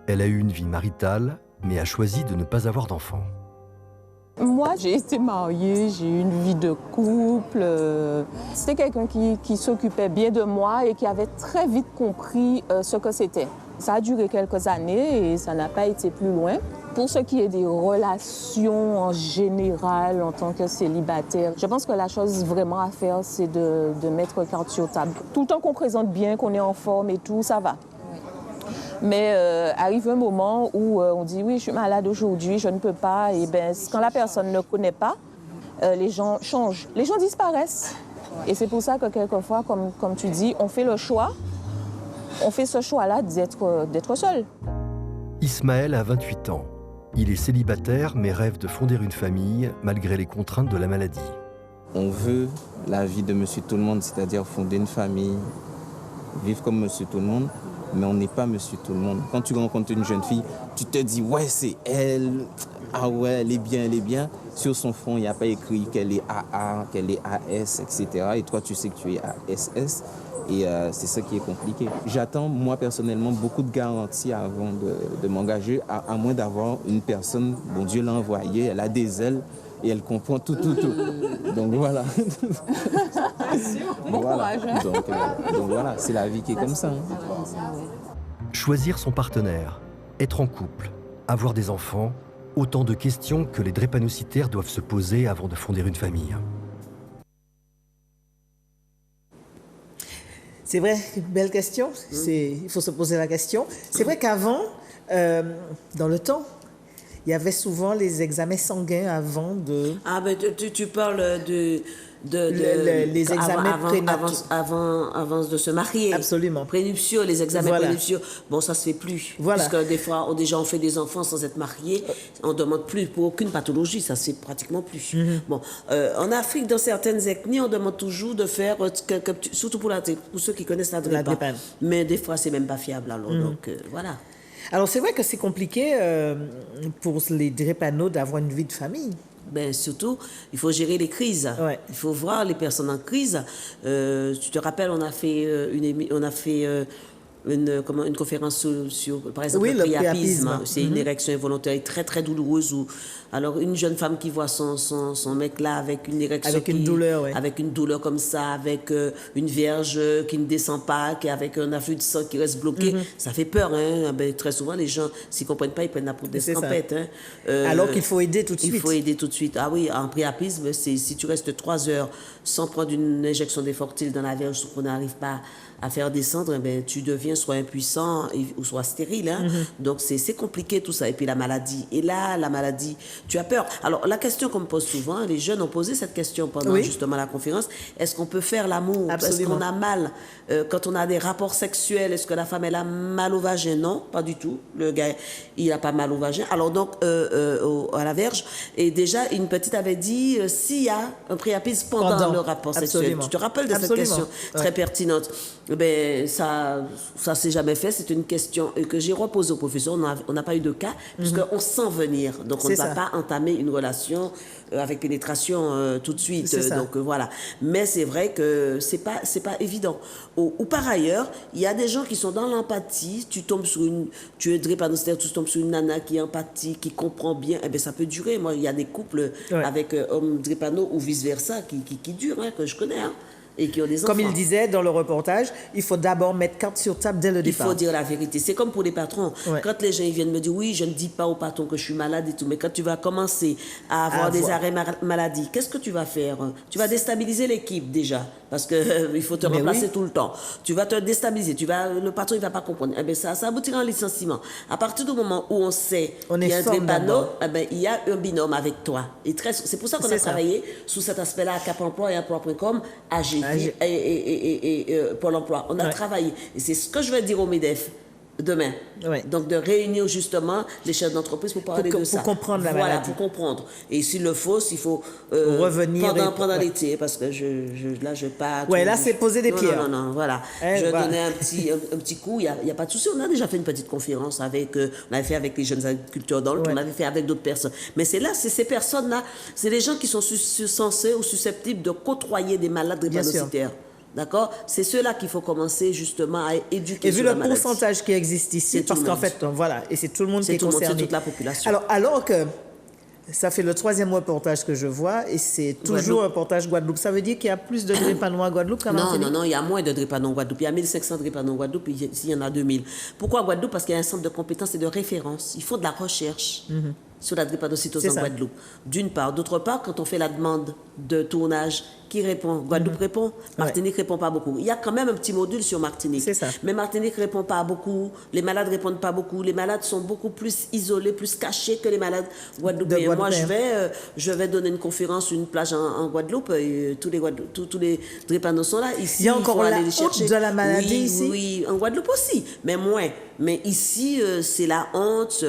Elle a eu une vie maritale, mais a choisi de ne pas avoir d'enfants. Moi, j'ai été mariée, j'ai eu une vie de couple. C'était quelqu'un qui s'occupait bien de moi et qui avait très vite compris ce que c'était. Ça a duré quelques années et ça n'a pas été plus loin. Pour ce qui est des relations en général, en tant que célibataire, je pense que la chose vraiment à faire, c'est de mettre carte sur table. Tout le temps qu'on présente bien, qu'on est en forme et tout, ça va. Mais arrive un moment où on dit « oui, je suis malade aujourd'hui, je ne peux pas ». Et bien, quand la personne ne connaît pas, les gens changent. Les gens disparaissent. Et c'est pour ça que quelquefois, comme tu dis, on fait le choix. On fait ce choix-là d'être seul. Ismaël a 28 ans. Il est célibataire mais rêve de fonder une famille malgré les contraintes de la maladie. On veut la vie de Monsieur Tout-le-Monde, c'est-à-dire fonder une famille, vivre comme Monsieur Tout-le-Monde, mais on n'est pas Monsieur Tout-le-Monde. Quand tu rencontres une jeune fille, tu te dis « ouais, c'est elle, ah ouais, elle est bien ». Sur son front, il n'y a pas écrit qu'elle est AA, qu'elle est AS, etc. Et toi, tu sais que tu es ASS. Et c'est ça qui est compliqué. J'attends, moi, personnellement, beaucoup de garanties avant de m'engager, à moins d'avoir une personne, bon Dieu l'a envoyée, elle a des ailes et elle comprend tout. Donc voilà. Bon courage. Donc voilà, c'est la vie qui est comme ça. Choisir son partenaire, être en couple, avoir des enfants, autant de questions que les drépanocytaires doivent se poser avant de fonder une famille. C'est vrai, belle question. Il faut se poser la question. C'est vrai qu'avant, dans le temps, il y avait souvent les examens sanguins avant de... Ah, ben tu parles les examens prénataux. Avant de se marier. Absolument. Prénuptiaux, les examens prénuptiaux. Bon, ça se fait plus. Voilà. Parce que des fois, déjà, on fait des enfants sans être mariés. On ne demande plus pour aucune pathologie. Ça se fait pratiquement plus. Bon, en Afrique, dans certaines ethnies, on demande toujours de faire, surtout pour ceux qui connaissent la drépane. Mais des fois, c'est même pas fiable. Alors, donc, voilà. Alors, c'est vrai que c'est compliqué pour les drépanos d'avoir une vie de famille. Ben, surtout, il faut gérer les crises. Ouais. Il faut voir les personnes en crise. Tu te rappelles, on a fait une conférence sur par exemple, le priapisme. C'est une érection involontaire très, très douloureuse. Alors, une jeune femme qui voit son mec là avec une érection... Avec une douleur, oui. Avec une douleur comme ça, avec une vierge qui ne descend pas, qui avec un afflux de sang qui reste bloqué, ça fait peur. Hein? Ben, très souvent, les gens, s'ils ne comprennent pas, ils prennent la poudre d'escampette. Hein? Alors qu'il faut aider tout de suite. Il faut aider tout de suite. Ah oui, en priapisme, si tu restes 3 heures sans prendre une injection d'effortile dans la verge, qu'on n'arrive pas à faire descendre, ben, tu deviens soit impuissant ou soit stérile. Hein? Donc, c'est compliqué tout ça. Et puis, la maladie. Et là, la maladie, tu as peur. Alors, la question qu'on me pose souvent, les jeunes ont posé cette question pendant justement la conférence, est-ce qu'on peut faire l'amour? Est-ce qu'on a mal quand on a des rapports sexuels? Est-ce que la femme, elle a mal au vagin? Non, pas du tout. Le gars, il n'a pas mal au vagin. Alors, donc, à la verge. Et déjà, une petite avait dit, s'il y a un priapisme pendant le rapport sexuel. Tu te rappelles de cette question très pertinente? Ben, ça s'est jamais fait. C'est une question que j'ai reposée au professeur. On n'a pas eu de cas, puisqu'on sent venir. Donc, on ne va pas entamer une relation avec pénétration tout de suite. Donc, voilà. Mais c'est vrai que c'est pas évident. Ou par ailleurs, il y a des gens qui sont dans l'empathie. Tu es drépanocytaire, tu tombes sur une nana qui est empathique, qui comprend bien. Eh bien, ça peut durer. Moi, il y a des couples avec hommes drépano ou vice-versa qui durent, hein, que je connais, hein. Et qui ont des enfants. Comme il disait dans le reportage, il faut d'abord mettre carte sur table dès le départ. Il faut dire la vérité. C'est comme pour les patrons. Quand les gens ils viennent me dire, oui, je ne dis pas au patron que je suis malade et tout, mais quand tu vas commencer à avoir des arrêts maladie, qu'est-ce que tu vas faire? Tu vas déstabiliser l'équipe déjà, parce que il faut te remplacer tout le temps. Tu vas te déstabiliser. Le patron, il ne va pas comprendre. Eh bien, ça aboutira en licenciement. À partir du moment où on sait qu'il y a un drépano, eh bien, il y a un binôme avec toi. C'est pour ça qu'on a travaillé sous cet aspect-là à Cap Emploi et Emploi.com, AG. Et Pôle emploi. On a travaillé. Et c'est ce que je vais dire au MEDEF demain. Donc, de réunir justement les chefs d'entreprise pour parler de ça. Pour comprendre la maladie. Voilà, pour comprendre. Et s'il le faut, s'il faut revenir pendant l'été, parce que là, je pars. Oui, là, c'est poser des pierres. Non, voilà. Je donnais un petit coup. Il n'y a pas de souci. On a déjà fait une petite conférence avec, on avait fait avec les jeunes agriculteurs dans on avait fait avec d'autres personnes. Mais c'est ces personnes-là, c'est les gens qui sont censés ou susceptibles de côtoyer des malades drépanocytaires. D'accord? C'est ceux-là qu'il faut commencer justement à éduquer. Et vu le pourcentage qui existe ici, parce qu'en fait, voilà, et c'est tout le monde qui est concerné. C'est toute la population. Alors que ça fait le 3e reportage que je vois, et c'est toujours un reportage Guadeloupe. Ça veut dire qu'il y a plus de drépano à Guadeloupe qu'en Martinique? Non, il y a moins de drépano en Guadeloupe. Il y a 1500 drépano en Guadeloupe, ici il y en a 2000. Pourquoi Guadeloupe? Parce qu'il y a un centre de compétences et de référence. Il faut de la recherche. Sur la drépanocytose en Guadeloupe. D'une part. D'autre part, quand on fait la demande de tournage, qui répond? Guadeloupe répond, Martinique répond pas beaucoup. Il y a quand même un petit module sur Martinique. C'est ça. Mais Martinique répond pas beaucoup, les malades répondent pas beaucoup, les malades sont beaucoup plus isolés, plus cachés que les malades guadeloupéens. Moi, je vais donner une conférence, une plage en Guadeloupe, et tous les drépanos sont là. Ici, il y a encore aller les chercher. De la maladie ici? Oui, en Guadeloupe aussi, mais moins. Mais ici, c'est la honte.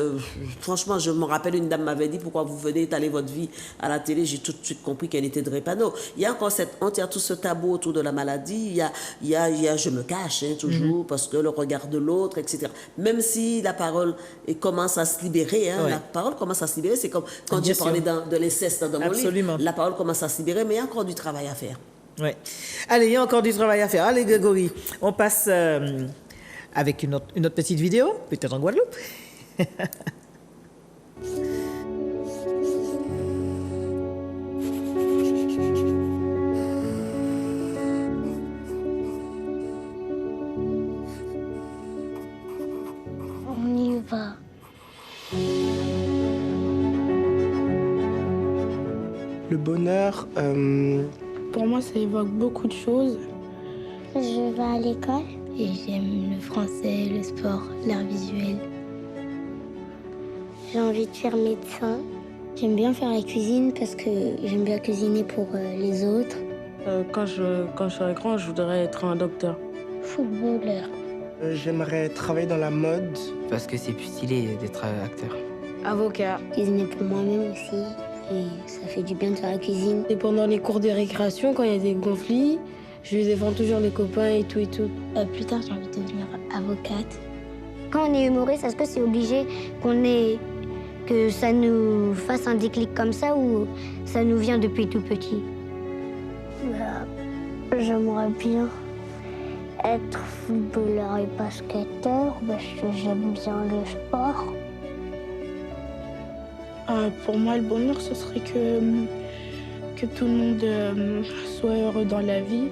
Franchement, je me rappelle, une dame m'avait dit, pourquoi vous venez étaler votre vie à la télé? J'ai tout de suite compris qu'elle était drépano. Il y a encore cette honte, il y a tout ce tabou autour de la maladie. Il y a je me cache toujours, parce que le regard de l'autre, etc. Même si la parole commence à se libérer, la parole commence à se libérer. C'est comme quand j'ai parlé de l'inceste dans mon livre. La parole commence à se libérer, mais il y a encore du travail à faire. Oui. Allez, il y a encore du travail à faire. Allez, Grégory, on passe avec une autre petite vidéo, peut-être en Guadeloupe. On y va. Le bonheur... Pour moi, ça évoque beaucoup de choses. Je vais à l'école et j'aime le français, le sport, l'art visuel. J'ai envie de faire médecin. J'aime bien faire la cuisine parce que j'aime bien cuisiner pour les autres. Quand je serai grand, je voudrais être un docteur. Footballeur. J'aimerais travailler dans la mode. Parce que c'est plus stylé d'être acteur. Avocat. Cuisiner pour moi-même aussi. Et ça fait du bien de faire la cuisine. Et pendant les cours de récréation, quand il y a des conflits, je défends toujours les copains et tout et tout. Plus tard, j'ai envie de devenir avocate. Quand on est humoriste, est-ce que c'est obligé que ça nous fasse un déclic comme ça ou ça nous vient depuis tout petit? J'aimerais bien être footballeur et basketteur parce que j'aime bien le sport. Pour moi, le bonheur, ce serait que tout le monde soit heureux dans la vie.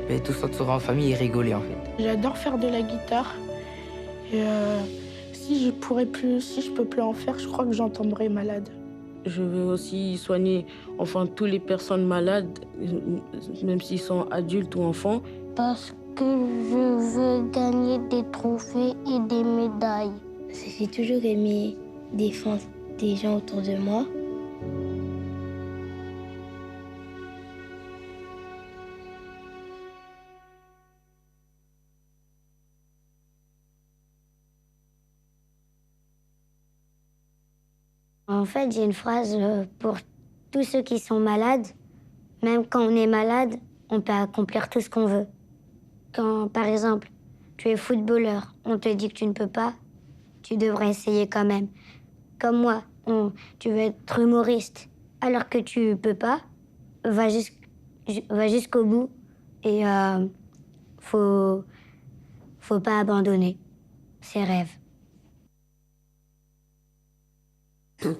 Et tous s'entourer en famille et rigoler, en fait. J'adore faire de la guitare. Et si je peux plus en faire, je crois que j'en tomberai malade. Je veux aussi soigner toutes les personnes malades, même s'ils sont adultes ou enfants. Parce que je veux gagner des trophées et des médailles. J'ai toujours aimé défendre des gens autour de moi. En fait, j'ai une phrase pour tous ceux qui sont malades. Même quand on est malade, on peut accomplir tout ce qu'on veut. Quand, par exemple, tu es footballeur, on te dit que tu ne peux pas, tu devrais essayer quand même. Comme moi, tu veux être humoriste, alors que tu peux pas, va jusqu'au bout et faut pas abandonner ses rêves.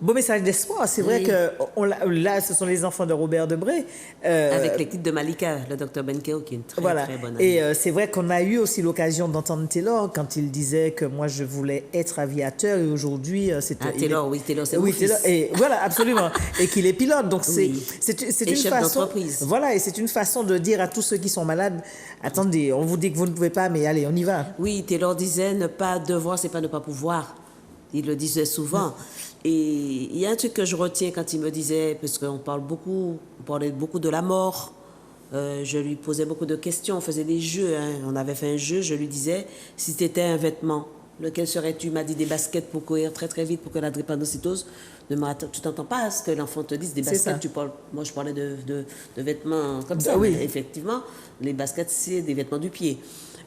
Beau message d'espoir. C'est vrai que là, ce sont les enfants de Robert Debré. Avec l'équipe de Malika, le docteur Benkeo, qui est une très bonne amie. Et c'est vrai qu'on a eu aussi l'occasion d'entendre Taylor quand il disait que moi, je voulais être aviateur et aujourd'hui, c'est... Taylor, c'est mon fils. Et voilà, absolument. Et qu'il est pilote. Donc, c'est une chef façon... d'entreprise. Voilà, et c'est une façon de dire à tous ceux qui sont malades, attendez, on vous dit que vous ne pouvez pas, mais allez, on y va. Oui, Taylor disait, ne pas devoir, c'est pas ne pas pouvoir. Il le disait souvent. Et il y a un truc que je retiens quand il me disait, parce qu'on parlait beaucoup de la mort, je lui posais beaucoup de questions, on faisait des jeux, on avait fait un jeu, je lui disais, si tu étais un vêtement, lequel serais-tu? Il m'a dit des baskets pour courir très très vite pour que la drépanocytose ne m'attaque. Tu t'entends pas à ce que l'enfant te dise, des baskets, moi je parlais de vêtements comme ça, oui. Effectivement, les baskets c'est des vêtements du pied.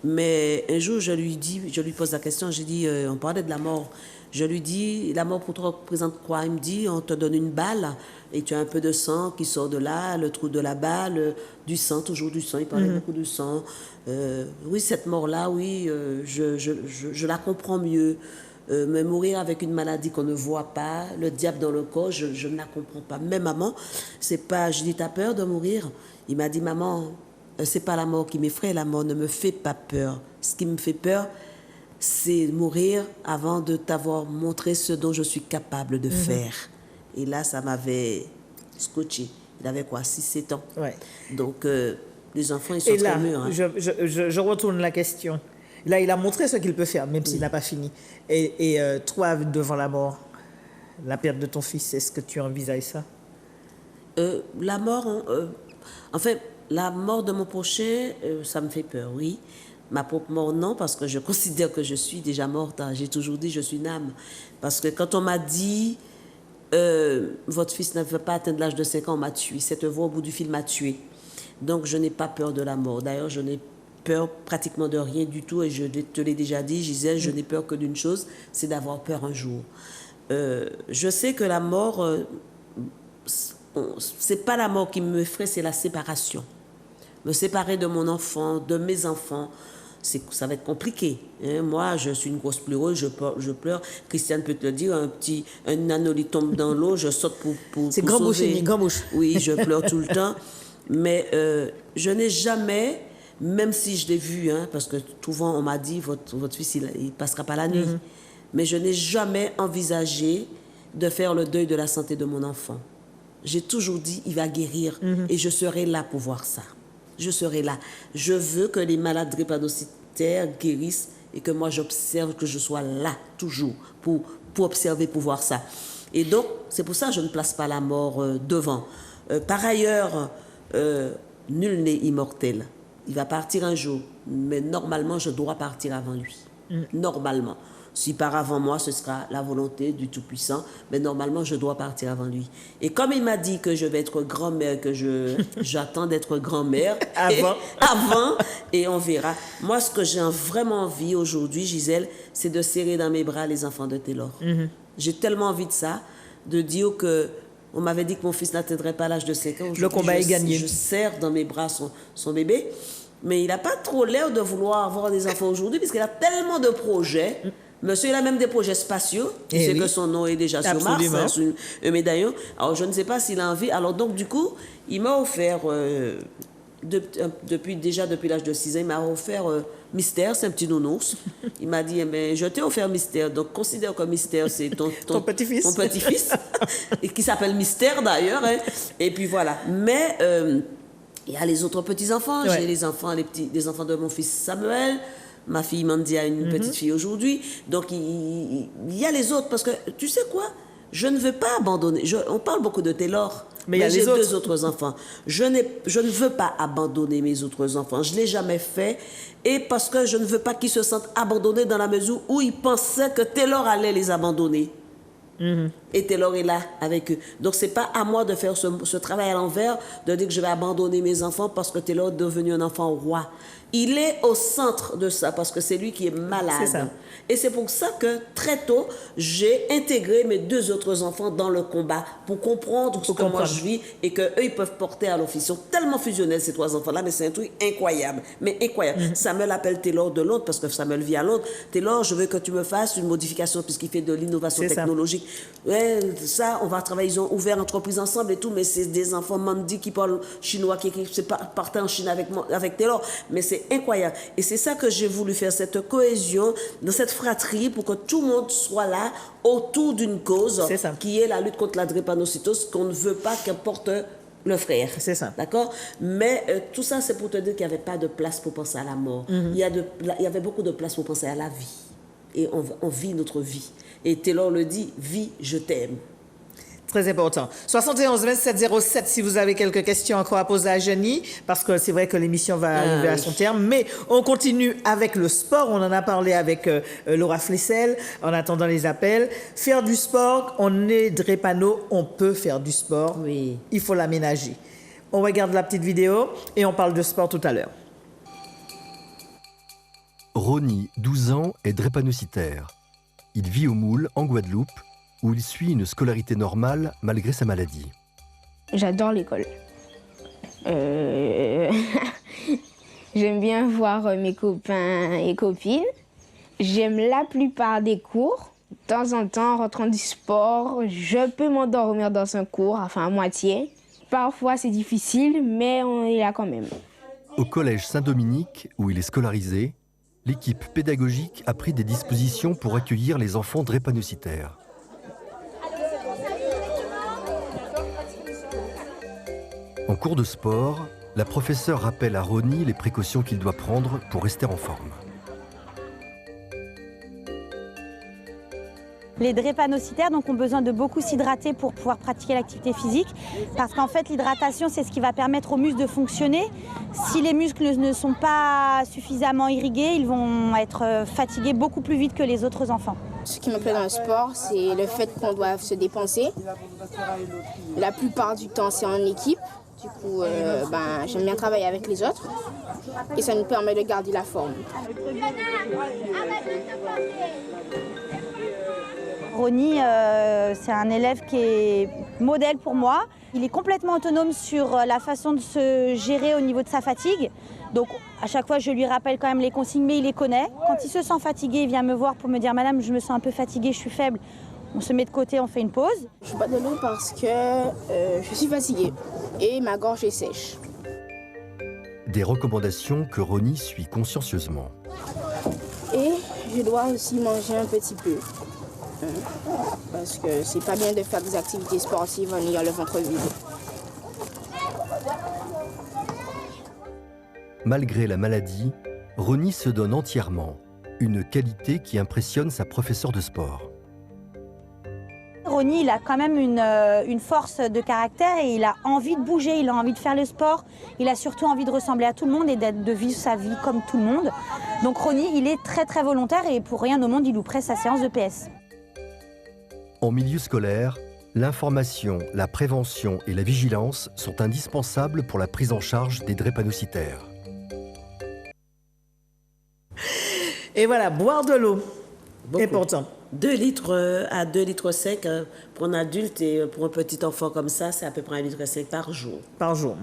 Mais un jour je lui pose la question, j'ai dit, on parlait de la mort. Je lui dis, la mort pour toi représente quoi? Il me dit, on te donne une balle et tu as un peu de sang qui sort de là, le trou de la balle, du sang, toujours du sang. Il parlait beaucoup de sang. Oui, cette mort-là, oui, je la comprends mieux. Mais mourir avec une maladie qu'on ne voit pas, le diable dans le corps, je ne la comprends pas. Même maman, c'est pas, je dis, t'as peur de mourir? Il m'a dit, maman, c'est pas la mort qui m'effraie, la mort ne me fait pas peur. Ce qui me fait peur, c'est mourir avant de t'avoir montré ce dont je suis capable de faire. Et là, ça m'avait scotché. Il avait quoi, 6-7 ans. Ouais. Donc, les enfants, ils sont très mûrs. Je retourne la question. Là, il a montré ce qu'il peut faire, même s'il n'a pas fini. Et toi, devant la mort, la perte de ton fils, est-ce que tu envisages ça? La mort, en fait, la mort de mon prochain, ça me fait peur, oui. Ma propre mort, non, parce que je considère que je suis déjà morte. J'ai toujours dit, je suis une âme. Parce que quand on m'a dit, votre fils ne veut pas atteindre l'âge de 5 ans, on m'a tué. Cette voix au bout du fil m'a tué. Donc, je n'ai pas peur de la mort. D'ailleurs, je n'ai peur pratiquement de rien du tout. Et je te l'ai déjà dit, Gisèle, je n'ai peur que d'une chose, c'est d'avoir peur un jour. Je sais que la mort, c'est pas la mort qui me ferait, c'est la séparation. Me séparer de mon enfant, de mes enfants, ça va être compliqué. Moi, je suis une grosse pleureuse, je pleure. Christiane peut te le dire, un anneau tombe dans l'eau, je saute pour c'est grand bouche, grand bouche. Oui, je pleure tout le temps. Mais je n'ai jamais, même si je l'ai vu, parce que souvent on m'a dit, votre fils, il passera pas la nuit. Mais je n'ai jamais envisagé de faire le deuil de la santé de mon enfant. J'ai toujours dit, il va guérir et je serai là pour voir ça. Je serai là. Je veux que les malades drépanocytaires guérissent et que moi j'observe, que je sois là toujours pour observer, pour voir ça. Et donc, c'est pour ça que je ne place pas la mort devant. Par ailleurs, nul n'est immortel. Il va partir un jour, mais normalement, je dois partir avant lui. Normalement. Si par avant moi, ce sera la volonté du Tout-Puissant, mais normalement, je dois partir avant lui. Et comme il m'a dit que je vais être grand-mère, que j'attends d'être grand-mère avant, et on verra. Moi, ce que j'ai vraiment envie aujourd'hui, Gisèle, c'est de serrer dans mes bras les enfants de Taylor. J'ai tellement envie de ça, de dire que on m'avait dit que mon fils n'atteindrait pas l'âge de 5 ans. Le combat est gagné. Je serre dans mes bras son bébé, mais il n'a pas trop l'air de vouloir avoir des enfants aujourd'hui, puisqu'il a tellement de projets. Monsieur, il a même des projets spatiaux. Il sait que son nom est déjà sur Mars, sur un médaillon. Alors, je ne sais pas s'il a envie. Alors, donc, du coup, il m'a offert, depuis l'âge de 6 ans, il m'a offert Mystère, c'est un petit nounours. Il m'a dit, je t'ai offert Mystère. Donc, considère que Mystère, c'est ton petit-fils. Ton petit-fils, et qui s'appelle Mystère, d'ailleurs. Et puis, voilà. Mais il y a les autres petits-enfants. J'ai les enfants de mon fils Samuel. Ma fille Mandy a une petite fille aujourd'hui. Donc, il y a les autres. Parce que, tu sais quoi? Je ne veux pas abandonner. On parle beaucoup de Taylor. Mais j'ai 2 autres enfants. Je ne veux pas abandonner mes autres enfants. Je ne l'ai jamais fait. Et parce que je ne veux pas qu'ils se sentent abandonnés dans la mesure où ils pensaient que Taylor allait les abandonner. Et Taylor est là avec eux. Donc, c'est pas à moi de faire ce travail à l'envers, de dire que je vais abandonner mes enfants parce que Taylor est devenu un enfant roi. Il est au centre de ça parce que c'est lui qui est malade. C'est ça. Et c'est pour ça que très tôt, j'ai intégré mes 2 autres enfants dans le combat pour comprendre ce que moi je vis et qu'eux, ils peuvent porter à l'office. Ils sont tellement fusionnels, ces 3 enfants-là, mais c'est un truc incroyable. Mais incroyable. Samuel appelle Taylor de Londres parce que Samuel vit à Londres. Taylor, je veux que tu me fasses une modification puisqu'il fait de l'innovation technologique. Ouais, ça, on va travailler. Ils ont ouvert entreprise ensemble et tout, mais c'est des enfants Mandy qui parlent chinois, qui partent en Chine avec Taylor. Mais c'est incroyable. Et c'est ça que j'ai voulu faire, cette cohésion, dans cette fratrie, pour que tout le monde soit là autour d'une cause qui est la lutte contre la drépanocytose, qu'on ne veut pas qu'importe le frère. C'est ça. D'accord? Mais tout ça, c'est pour te dire qu'il n'y avait pas de place pour penser à la mort. Il y avait beaucoup de place pour penser à la vie. Et on vit notre vie. Et Taylor le dit, vie, je t'aime. Très important. 71 27 07 si vous avez quelques questions encore à poser à Jenny, parce que c'est vrai que l'émission va arriver à son terme. Mais on continue avec le sport. On en a parlé avec Laura Flessel en attendant les appels. Faire du sport, on est drépano, on peut faire du sport. Oui. Il faut l'aménager. On regarde la petite vidéo et on parle de sport tout à l'heure. Ronnie, 12 ans, est drépanocytaire. Il vit au Moule, en Guadeloupe, où il suit une scolarité normale malgré sa maladie. J'adore l'école. J'aime bien voir mes copains et copines. J'aime la plupart des cours. De temps en temps, en rentrant du sport, je peux m'endormir dans un cours, enfin à moitié. Parfois, c'est difficile, mais on est là quand même. Au collège Saint-Dominique, où il est scolarisé, l'équipe pédagogique a pris des dispositions pour accueillir les enfants drépanocytaires. En cours de sport, la professeure rappelle à Ronnie les précautions qu'il doit prendre pour rester en forme. Les drépanocytaires donc, ont besoin de beaucoup s'hydrater pour pouvoir pratiquer l'activité physique parce qu'en fait l'hydratation c'est ce qui va permettre aux muscles de fonctionner. Si les muscles ne sont pas suffisamment irrigués, ils vont être fatigués beaucoup plus vite que les autres enfants. Ce qui me plaît dans le sport, c'est le fait qu'on doit se dépenser. La plupart du temps c'est en équipe. Du coup, j'aime bien travailler avec les autres et ça nous permet de garder la forme. Ronnie, c'est un élève qui est modèle pour moi. Il est complètement autonome sur la façon de se gérer au niveau de sa fatigue. Donc à chaque fois, je lui rappelle quand même les consignes, mais il les connaît. Quand il se sent fatigué, il vient me voir pour me dire « Madame, je me sens un peu fatiguée, je suis faible ». On se met de côté, on fait une pause. Je ne bois pas de l'eau parce que je suis fatiguée et ma gorge est sèche. Des recommandations que Ronnie suit consciencieusement. Et je dois aussi manger un petit peu. Parce que c'est pas bien de faire des activités sportives en ayant le ventre vide. Malgré la maladie, Ronnie se donne entièrement, une qualité qui impressionne sa professeure de sport. Ronnie, il a quand même une force de caractère et il a envie de bouger, il a envie de faire le sport. Il a surtout envie de ressembler à tout le monde et de vivre sa vie comme tout le monde. Donc Ronnie, il est très très volontaire et pour rien au monde, il louperait sa séance de PS. En milieu scolaire, l'information, la prévention et la vigilance sont indispensables pour la prise en charge des drépanocytaires. Et voilà, boire de l'eau, important. 2 litres à 2 litres 5 pour un adulte et pour un petit enfant comme ça, c'est à peu près 1,5 litre par jour. Par jour.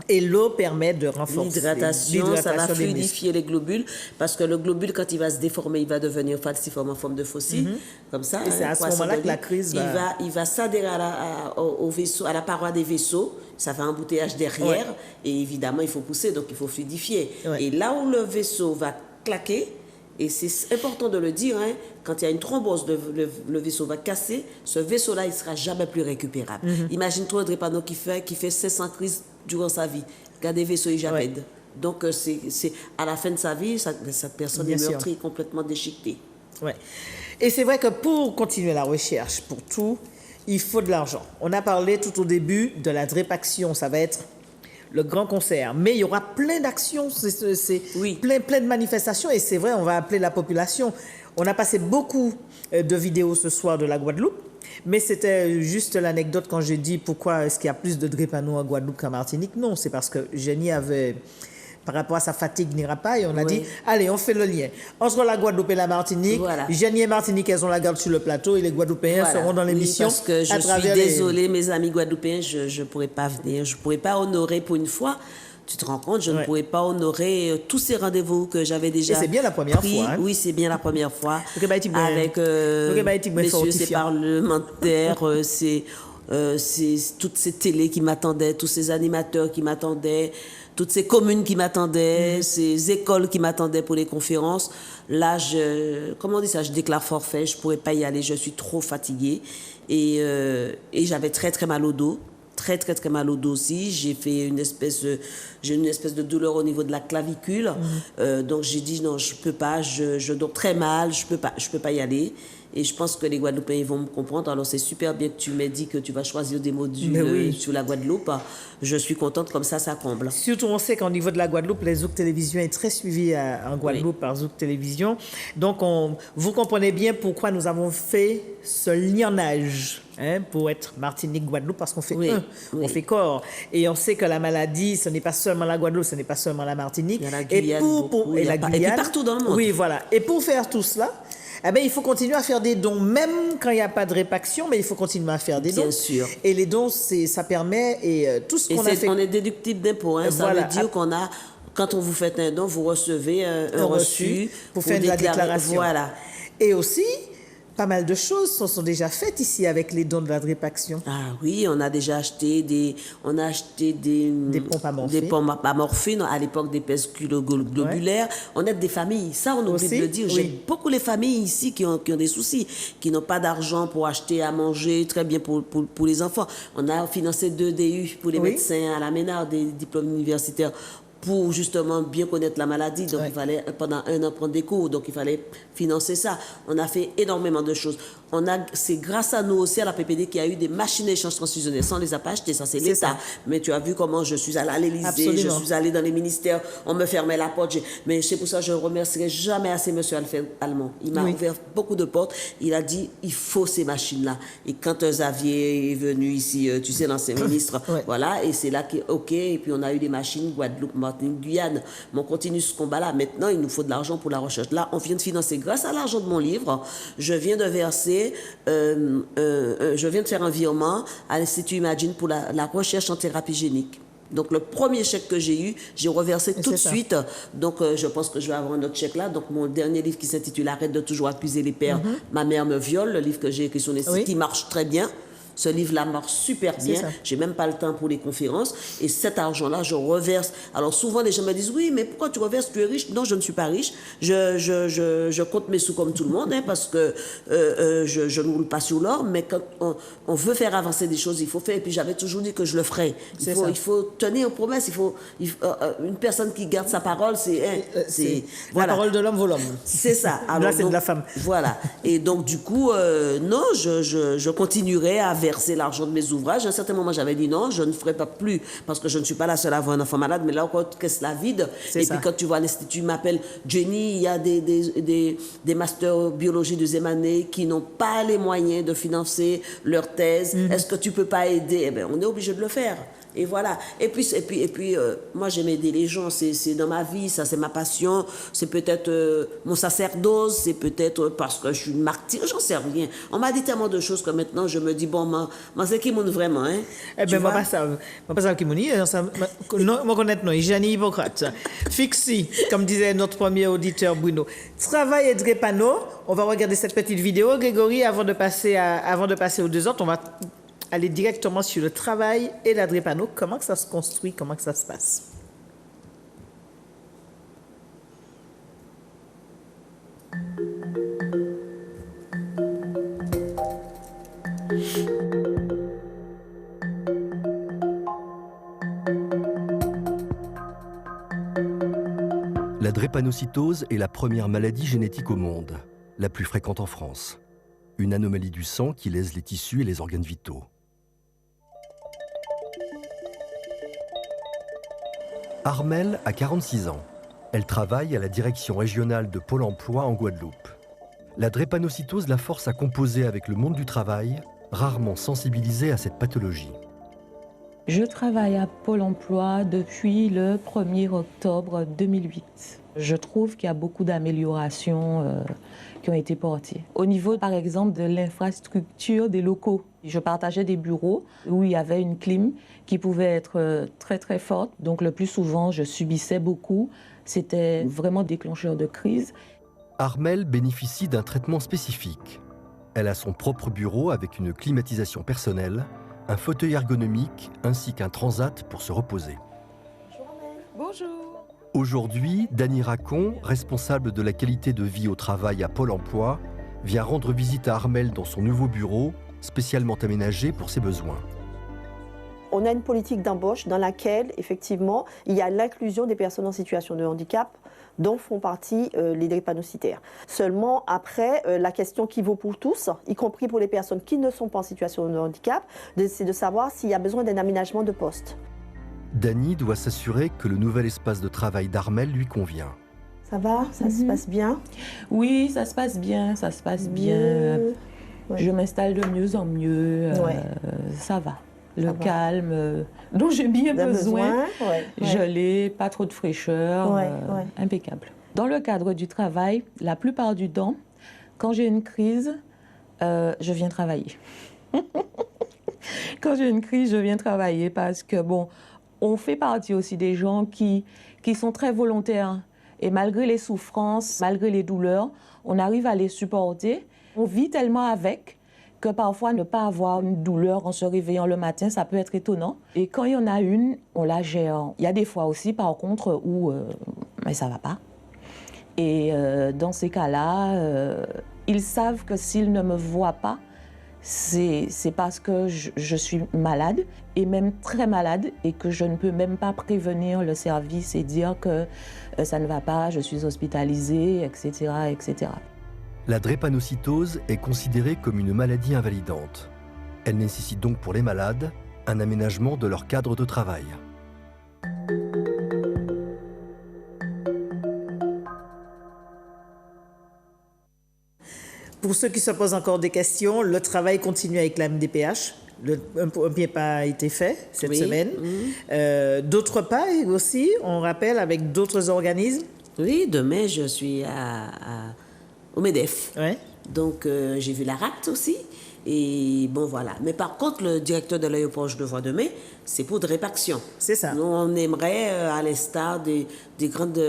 Et l'eau permet de renforcer l'hydratation, ça va fluidifier les globules, parce que le globule, quand il va se déformer, il va devenir falciforme en forme de fossile, comme ça. Et c'est à ce moment-là que la crise va... Il va s'adhérer au vaisseau, à la paroi des vaisseaux, ça fait un embouteillage derrière, et évidemment, il faut pousser, donc il faut fluidifier. Et là où le vaisseau va claquer, et c'est important de le dire, quand il y a une thrombose, le vaisseau va casser, ce vaisseau-là, il ne sera jamais plus récupérable. Imagine-toi un drépano qui fait 500 crises durant sa vie. Regardez le vaisseau, il jamais. Donc, c'est à la fin de sa vie, cette personne est meurtrie, complètement déchiquetée. Ouais. Et c'est vrai que pour continuer la recherche, pour tout, il faut de l'argent. On a parlé tout au début de la Drépaction, ça va être le grand concert. Mais il y aura plein d'actions, plein de manifestations. Et c'est vrai, on va appeler la population. On a passé beaucoup de vidéos ce soir de la Guadeloupe. Mais c'était juste l'anecdote quand j'ai dit pourquoi est-ce qu'il y a plus de drépano en Guadeloupe qu'en Martinique. Non, c'est parce que Jenny avait, par rapport à sa fatigue, n'ira pas, et on a dit, allez, on fait le lien. Entre la Guadeloupe et la Martinique, Jenny et Martinique, elles ont la garde sur le plateau, et les Guadeloupéens seront dans l'émission. Parce que je suis désolée, mes amis Guadeloupéens, je ne pourrais pas venir, je ne pourrais pas honorer pour une fois. Tu te rends compte, je ne pourrais pas honorer tous ces rendez-vous que j'avais déjà pris. Et c'est bien la première fois. Hein? Oui, c'est bien la première fois. Avec messieurs, ces parlementaires, c'est toutes ces télés qui m'attendaient, tous ces animateurs qui m'attendaient, toutes ces communes qui m'attendaient, ces écoles qui m'attendaient pour les conférences. Là, je déclare forfait, je ne pourrais pas y aller, je suis trop fatiguée. Et j'avais très, très mal au dos. Très, très, très mal au dos aussi. J'ai une espèce de douleur au niveau de la clavicule. Donc, j'ai dit non, je ne peux pas, je dors très mal, je peux pas y aller. Et je pense que les Guadeloupéens vont me comprendre. Alors, c'est super bien que tu m'aies dit que tu vas choisir des modules sur la Guadeloupe. Je suis contente, comme ça comble. Surtout, on sait qu'au niveau de la Guadeloupe, les Zouk Télévision est très suivi en Guadeloupe par Zouk Télévision. Donc, vous comprenez bien pourquoi nous avons fait ce lionnage. Pour être Martinique-Guadeloupe, parce qu'on fait on fait corps. Et on sait que la maladie, ce n'est pas seulement la Guadeloupe, ce n'est pas seulement la Martinique. Il y a la Guyane, et la Guyane. Et puis partout dans le monde. Oui, voilà. Et pour faire tout cela, il faut continuer à faire des dons, même quand il n'y a pas de répaction, mais il faut continuer à faire des dons. Bien sûr. Et les dons, ça permet, et tout ce qu'on a fait... On est déductible d'impôts, ça veut dire qu'on a... Quand on vous fait un don, vous recevez un reçu pour faire la déclaration. Voilà. Et aussi... Pas mal de choses sont déjà faites ici avec les dons de la drépaction. Ah oui, on a déjà acheté des pompes à morphine, à l'époque des pèses globulaires. On aide des familles, ça on oublie de le dire. J'aime beaucoup les familles ici qui ont des soucis, qui n'ont pas d'argent pour acheter à manger, très bien pour les enfants. On a financé 2 DU pour les médecins à la Ménard, des diplômes universitaires, pour justement bien connaître la maladie. Donc, il fallait pendant 1 an prendre des cours. Donc, il fallait financer ça. On a fait énormément de choses. C'est grâce à nous aussi, à la PPD, qu'il y a eu des machines d'échange transfusionnel. Ça, on ne les a pas achetées, ça c'est l'État. Mais tu as vu comment je suis allée à l'Élysée, je suis allée dans les ministères, on me fermait la porte. Mais c'est pour ça que je ne remercierai jamais assez M. Alfred Allemand. Il m'a ouvert beaucoup de portes. Il a dit, il faut ces machines-là. Et quand Xavier est venu ici, tu sais, l'ancien ministre, voilà, et c'est là que, OK, et puis on a eu des machines, Guadeloupe, Martinique, Guyane. Mais on continue ce combat-là. Maintenant, il nous faut de l'argent pour la recherche. Là, on vient de financer, grâce à l'argent de mon livre, je viens de verser je viens de faire un virement à l'Institut Imagine pour la recherche en thérapie génique. Donc, le premier chèque que j'ai eu, j'ai reversé tout de suite. Donc, je pense que je vais avoir un autre chèque là. Donc, mon dernier livre qui s'intitule « Arrête de toujours accuser les pères, ma mère me viole », le livre que j'ai écrit sur les sites, qui marche très bien. Ce livre-là marche super bien. J'ai même pas le temps pour les conférences. Et cet argent-là, je reverse. Alors, souvent, les gens me disent, oui, mais pourquoi tu reverses? Tu es riche? Non, je ne suis pas riche. Je compte mes sous comme tout le monde, parce que je ne roule pas sur l'or. Mais quand on veut faire avancer des choses, il faut faire. Et puis, j'avais toujours dit que je le ferais. Il faut tenir aux promesses. Une personne qui garde sa parole, la parole de l'homme vaut l'homme. C'est ça. Alors, là, c'est de la femme. Voilà. Et donc, du coup, non, je continuerai à verser l'argent de mes ouvrages. À un certain moment, j'avais dit non, je ne ferai pas plus parce que je ne suis pas la seule à avoir un enfant malade, mais là encore, qu'est-ce la vide. Et puis quand tu vois l'Institut m'appelle, Jenny, il y a des masters biologie deuxième année qui n'ont pas les moyens de financer leur thèse. Est-ce que tu peux pas aider? Eh bien, on est obligé de le faire. Et voilà. Et puis moi, j'aime aider les gens. C'est dans ma vie, ça, c'est ma passion. C'est peut-être mon sacerdoce, c'est peut-être parce que je suis une martyre, j'en sais rien. On m'a dit tellement de choses que maintenant, je me dis, bon, c'est qui mon vraiment, hein? Eh bien, moi, pas ça qui m'uni. Moi, connaître, non, Jenny Hippocrate. Fixi, comme disait notre premier auditeur, Bruno. Travail et drépano. On va regarder cette petite vidéo, Grégory, avant de passer aux 2 autres. On va aller directement sur le travail et la drépano. Comment que ça se construit, comment que ça se passe? La drépanocytose est la première maladie génétique au monde, la plus fréquente en France. Une anomalie du sang qui lèse les tissus et les organes vitaux. Armelle a 46 ans. Elle travaille à la direction régionale de Pôle emploi en Guadeloupe. La drépanocytose la force à composer avec le monde du travail rarement sensibilisés à cette pathologie. Je travaille à Pôle emploi depuis le 1er octobre 2008. Je trouve qu'il y a beaucoup d'améliorations qui ont été portées. Au niveau, par exemple, de l'infrastructure des locaux, je partageais des bureaux où il y avait une clim qui pouvait être très très forte. Donc le plus souvent, je subissais beaucoup. C'était vraiment déclencheur de crise. Armelle bénéficie d'un traitement spécifique. Elle a son propre bureau avec une climatisation personnelle, un fauteuil ergonomique ainsi qu'un transat pour se reposer. Bonjour. Aujourd'hui, Dany Racon, responsable de la qualité de vie au travail à Pôle emploi, vient rendre visite à Armelle dans son nouveau bureau, spécialement aménagé pour ses besoins. On a une politique d'embauche dans laquelle, effectivement, il y a l'inclusion des personnes en situation de handicap, dont font partie les drépanocytaires. Seulement, après, la question qui vaut pour tous, y compris pour les personnes qui ne sont pas en situation de handicap, c'est de savoir s'il y a besoin d'un aménagement de poste. Dany doit s'assurer que le nouvel espace de travail d'Armelle lui convient. Ça va? Ça se passe bien? Oui, ça se passe bien, ça se passe bien. Ouais. Je m'installe de mieux en mieux, ça va. Le calme dont j'ai bien besoin, je l'ai, pas trop de fraîcheur, impeccable. Dans le cadre du travail, la plupart du temps, quand j'ai une crise, je viens travailler. Quand j'ai une crise, je viens travailler parce que, bon, on fait partie aussi des gens qui sont très volontaires. Et malgré les souffrances, malgré les douleurs, on arrive à les supporter. On vit tellement avec que parfois ne pas avoir une douleur en se réveillant le matin, ça peut être étonnant. Et quand il y en a une, on la gère. Il y a des fois aussi, par contre, où mais ça ne va pas. Et dans ces cas-là, ils savent que s'ils ne me voient pas, c'est parce que je suis malade, et même très malade, et que je ne peux même pas prévenir le service et dire que ça ne va pas, je suis hospitalisée, etc., etc. La drépanocytose est considérée comme une maladie invalidante. Elle nécessite donc pour les malades un aménagement de leur cadre de travail. Pour ceux qui se posent encore des questions, le travail continue avec la MDPH. Un premier pas a été fait cette semaine. D'autres pas aussi, on rappelle, avec d'autres organismes. Oui, demain, je suis au MEDEF. Donc, j'ai vu la RACT aussi. Et bon, voilà. Mais par contre, le directeur de l'aéroport, je le vois demain, c'est pour Drépaction. C'est ça. Nous, on aimerait, à l'instar des grandes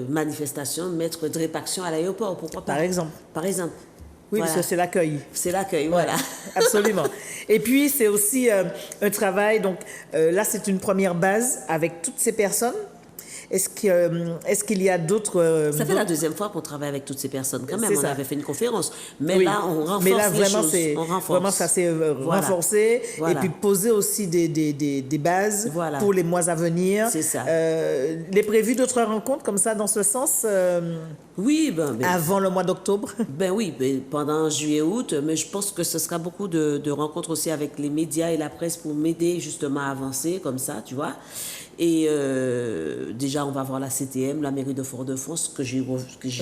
manifestations, mettre Drépaction à l'aéroport. Pourquoi pas? Par exemple. Par exemple. Oui, voilà. parce que c'est l'accueil. C'est l'accueil, voilà. Absolument. Et puis, c'est aussi un travail, donc là, c'est une première base avec toutes ces personnes. Est-ce qu'il y a d'autres... Ça fait la deuxième fois qu'on travaille avec toutes ces personnes. Quand même, on avait fait une conférence. Mais là, on renforce les choses. Vraiment, ça s'est renforcé. Voilà. Et puis, poser aussi des bases pour les mois à venir. C'est ça. Il est prévu d'autres rencontres comme ça, dans ce sens Oui. avant le mois d'octobre? Oui, pendant juillet-août. Mais je pense que ce sera beaucoup de rencontres aussi avec les médias et la presse pour m'aider justement à avancer comme ça, tu vois. Et déjà, on va voir la CTM, la mairie de Fort-de-France, que j'ai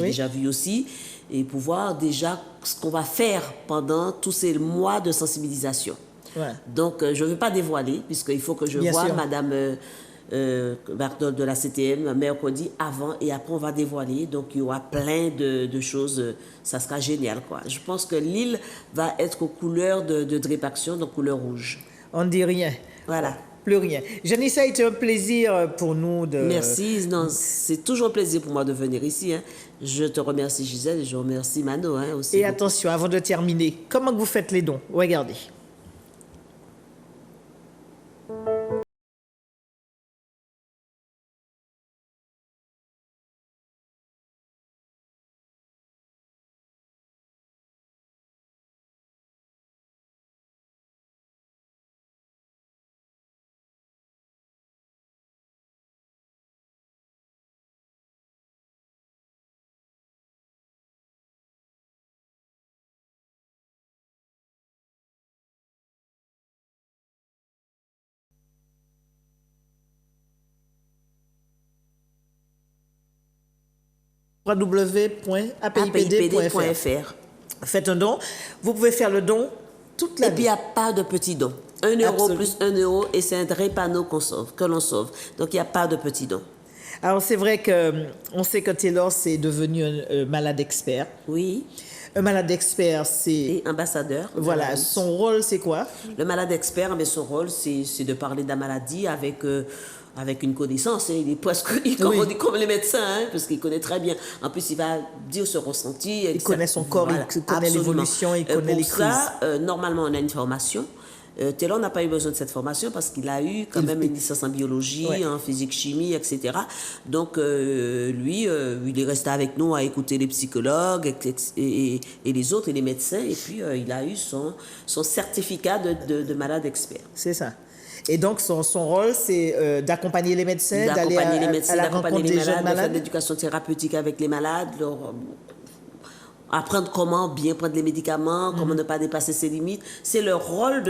déjà vu aussi, et pour voir déjà ce qu'on va faire pendant tous ces mois de sensibilisation. Donc, je ne veux pas dévoiler, puisqu'il faut que je voie Madame Bartol de la CTM mercredi avant, et après, on va dévoiler. Donc, il y aura plein de choses. Ça sera génial, quoi. Je pense que l'île va être aux couleurs de Drépaction, donc couleur rouge. On ne dit rien. Voilà. Plus rien. Janice, ça a été un plaisir pour nous de... Merci. Non, c'est toujours un plaisir pour moi de venir ici. Je te remercie, Gisèle, et je remercie Mano aussi. Et attention, avant de terminer, comment vous faites les dons? Regardez. www.apipd.fr. Faites un don. Vous pouvez faire le don toute la vie. Et puis, il n'y a pas de petit don. 1 euro plus 1 euro, et c'est un drépano que l'on sauve. Donc, il n'y a pas de petit don. Alors, c'est vrai qu'on sait que Taylor, c'est devenu un malade expert. Oui. Un malade expert, c'est... Et ambassadeur. Voilà, son rôle, c'est quoi? Le malade expert, mais son rôle, c'est de parler de la maladie avec une connaissance. Il est presque, on dit comme les médecins, hein, parce qu'il connaît très bien. En plus, il va dire ce ressenti. Il connaît son corps, voilà, il connaît l'évolution, il connaît les crises. Pour ça, normalement, on a une formation. Taylor n'a pas eu besoin de cette formation parce qu'il a eu quand même une licence en biologie, en physique-chimie, etc. Donc, lui, il est resté avec nous à écouter les psychologues et les autres, et les médecins. Et puis, il a eu son certificat de malade expert. C'est ça. Et donc, son rôle, c'est d'accompagner les médecins, d'aller à la rencontre des jeunes malades. De faire de l'éducation thérapeutique avec les malades, apprendre comment bien prendre les médicaments, comment ne pas dépasser ses limites. C'est le rôle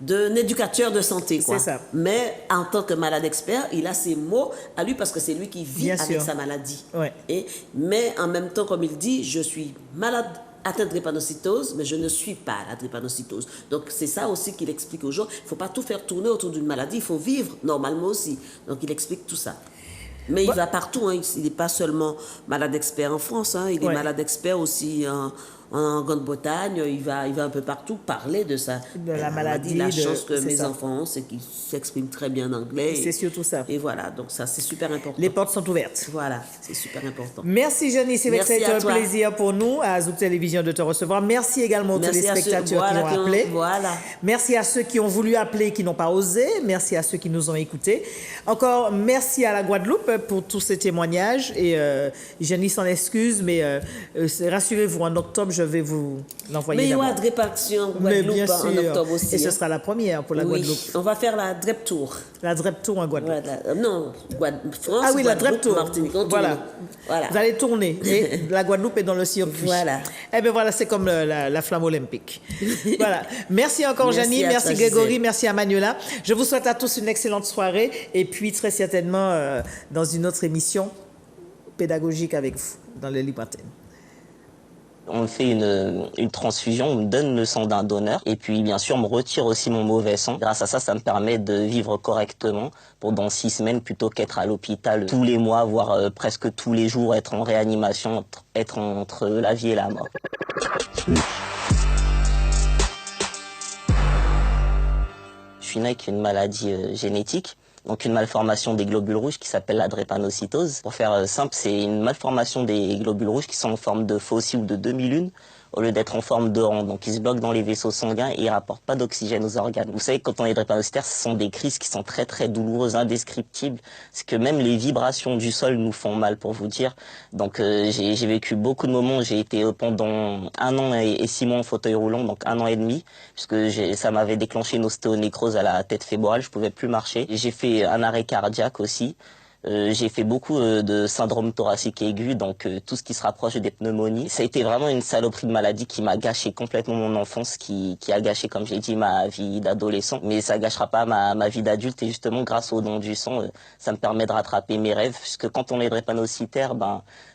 d'un éducateur de santé, quoi. C'est ça. Mais en tant que malade expert, il a ses mots à lui parce que c'est lui qui vit avec sa maladie. Ouais. Mais en même temps, comme il dit, je suis malade atteint de drépanocytose, mais je ne suis pas la drépanocytose. Donc, c'est ça aussi qu'il explique aux gens. Il ne faut pas tout faire tourner autour d'une maladie, il faut vivre normalement aussi. Donc, il explique tout ça. Mais il va partout, hein. Il n'est pas seulement malade expert en France, hein. Il est malade expert aussi en Grande-Bretagne. Il va un peu partout parler de ça. De la maladie. La chance que mes enfants ont, c'est qu'ils s'expriment très bien en anglais. C'est surtout ça. Et voilà, donc ça, c'est super important. Les portes sont ouvertes. Voilà, c'est super important. Merci, Janice. C'est un plaisir pour nous, à Zouk Télévision, de te recevoir. Merci également aux téléspectateurs qui ont appelé. Merci à ceux qui ont voulu appeler et qui n'ont pas osé. Merci à ceux qui nous ont écoutés. Encore merci à la Guadeloupe pour tous ces témoignages. Et Janice s'en excuse, mais rassurez-vous, en octobre, je vais vous l'envoyer. Mais il y aura Drépation Guadeloupe en octobre aussi. Et ce sera la première pour la Guadeloupe. On va faire la Drép Tour. La Drép Tour en Guadeloupe. Voilà. Non, France, ah oui, la Drép Tour. Martinique. Voilà. Vous allez tourner. Et la Guadeloupe est dans le circuit. Voilà. Eh bien voilà, c'est comme la flamme olympique. Voilà. Merci encore, Janie. Merci Grégory. Merci à Manuela. Je vous souhaite à tous une excellente soirée. Et puis, très certainement, dans une autre émission pédagogique avec vous, dans le Libre Antenne. On fait une transfusion, on me donne le sang d'un donneur et puis bien sûr on me retire aussi mon mauvais sang. Grâce à ça, ça me permet de vivre correctement pendant 6 semaines plutôt qu'être à l'hôpital tous les mois, voire presque tous les jours, être en réanimation, être entre la vie et la mort. Je suis né avec une maladie génétique. Donc une malformation des globules rouges qui s'appelle la drépanocytose. Pour faire simple, c'est une malformation des globules rouges qui sont en forme de faucille ou de demi-lune au lieu d'être en forme de rang. Donc ils se bloquent dans les vaisseaux sanguins et ils rapportent pas d'oxygène aux organes. Vous savez, quand on est drépanocytaire, ce sont des crises qui sont très très douloureuses, indescriptibles. C'est que même les vibrations du sol nous font mal, pour vous dire. Donc j'ai vécu beaucoup de moments. J'ai été pendant 1 an et 6 mois en fauteuil roulant, donc 1 an et demi, puisque ça m'avait déclenché une ostéonécrose à la tête fémorale. Je pouvais plus marcher. J'ai fait un arrêt cardiaque aussi. J'ai fait beaucoup de syndrome thoracique aigu, donc tout ce qui se rapproche des pneumonies. Ça a été vraiment une saloperie de maladie qui m'a gâché complètement mon enfance, qui a gâché, comme j'ai dit, ma vie d'adolescent. Mais ça gâchera pas ma vie d'adulte, et justement, grâce au don du sang, ça me permet de rattraper mes rêves, puisque quand on est drépanocytaire,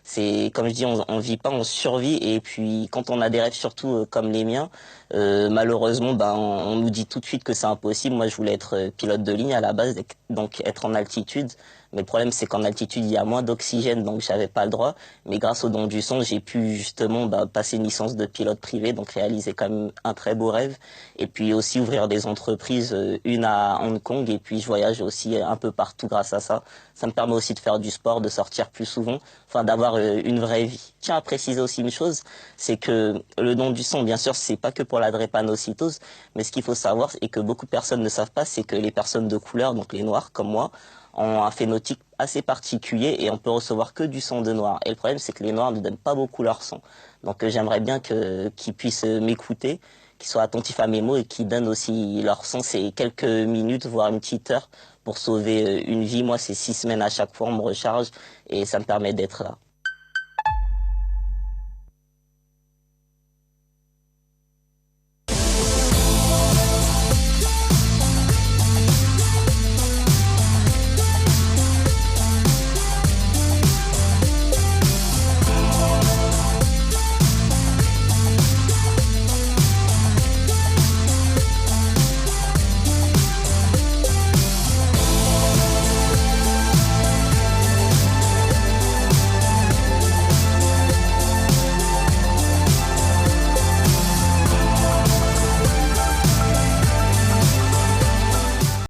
c'est, comme je dis, on vit pas, on survit, et puis quand on a des rêves, surtout comme les miens, malheureusement, on nous dit tout de suite que c'est impossible. Moi, je voulais être pilote de ligne à la base, donc être en altitude. Mais le problème, c'est qu'en altitude, il y a moins d'oxygène, donc j'avais pas le droit. Mais grâce au don du sang, j'ai pu justement passer une licence de pilote privé, donc réaliser quand même un très beau rêve. Et puis aussi ouvrir des entreprises, une à Hong Kong, et puis je voyage aussi un peu partout grâce à ça. Ça me permet aussi de faire du sport, de sortir plus souvent, enfin d'avoir une vraie vie. Tiens à préciser aussi une chose, c'est que le don du sang, bien sûr, c'est pas que pour la drépanocytose, mais ce qu'il faut savoir et que beaucoup de personnes ne savent pas, c'est que les personnes de couleur, donc les noirs comme moi, ont un phénotype assez particulier et on peut recevoir que du sang de noir. Et le problème, c'est que les noirs ne donnent pas beaucoup leur sang. Donc j'aimerais bien qu'ils puissent m'écouter, qu'ils soient attentifs à mes mots et qu'ils donnent aussi leur sang. C'est quelques minutes, voire une petite heure pour sauver une vie. Moi, c'est 6 semaines à chaque fois, on me recharge et ça me permet d'être là.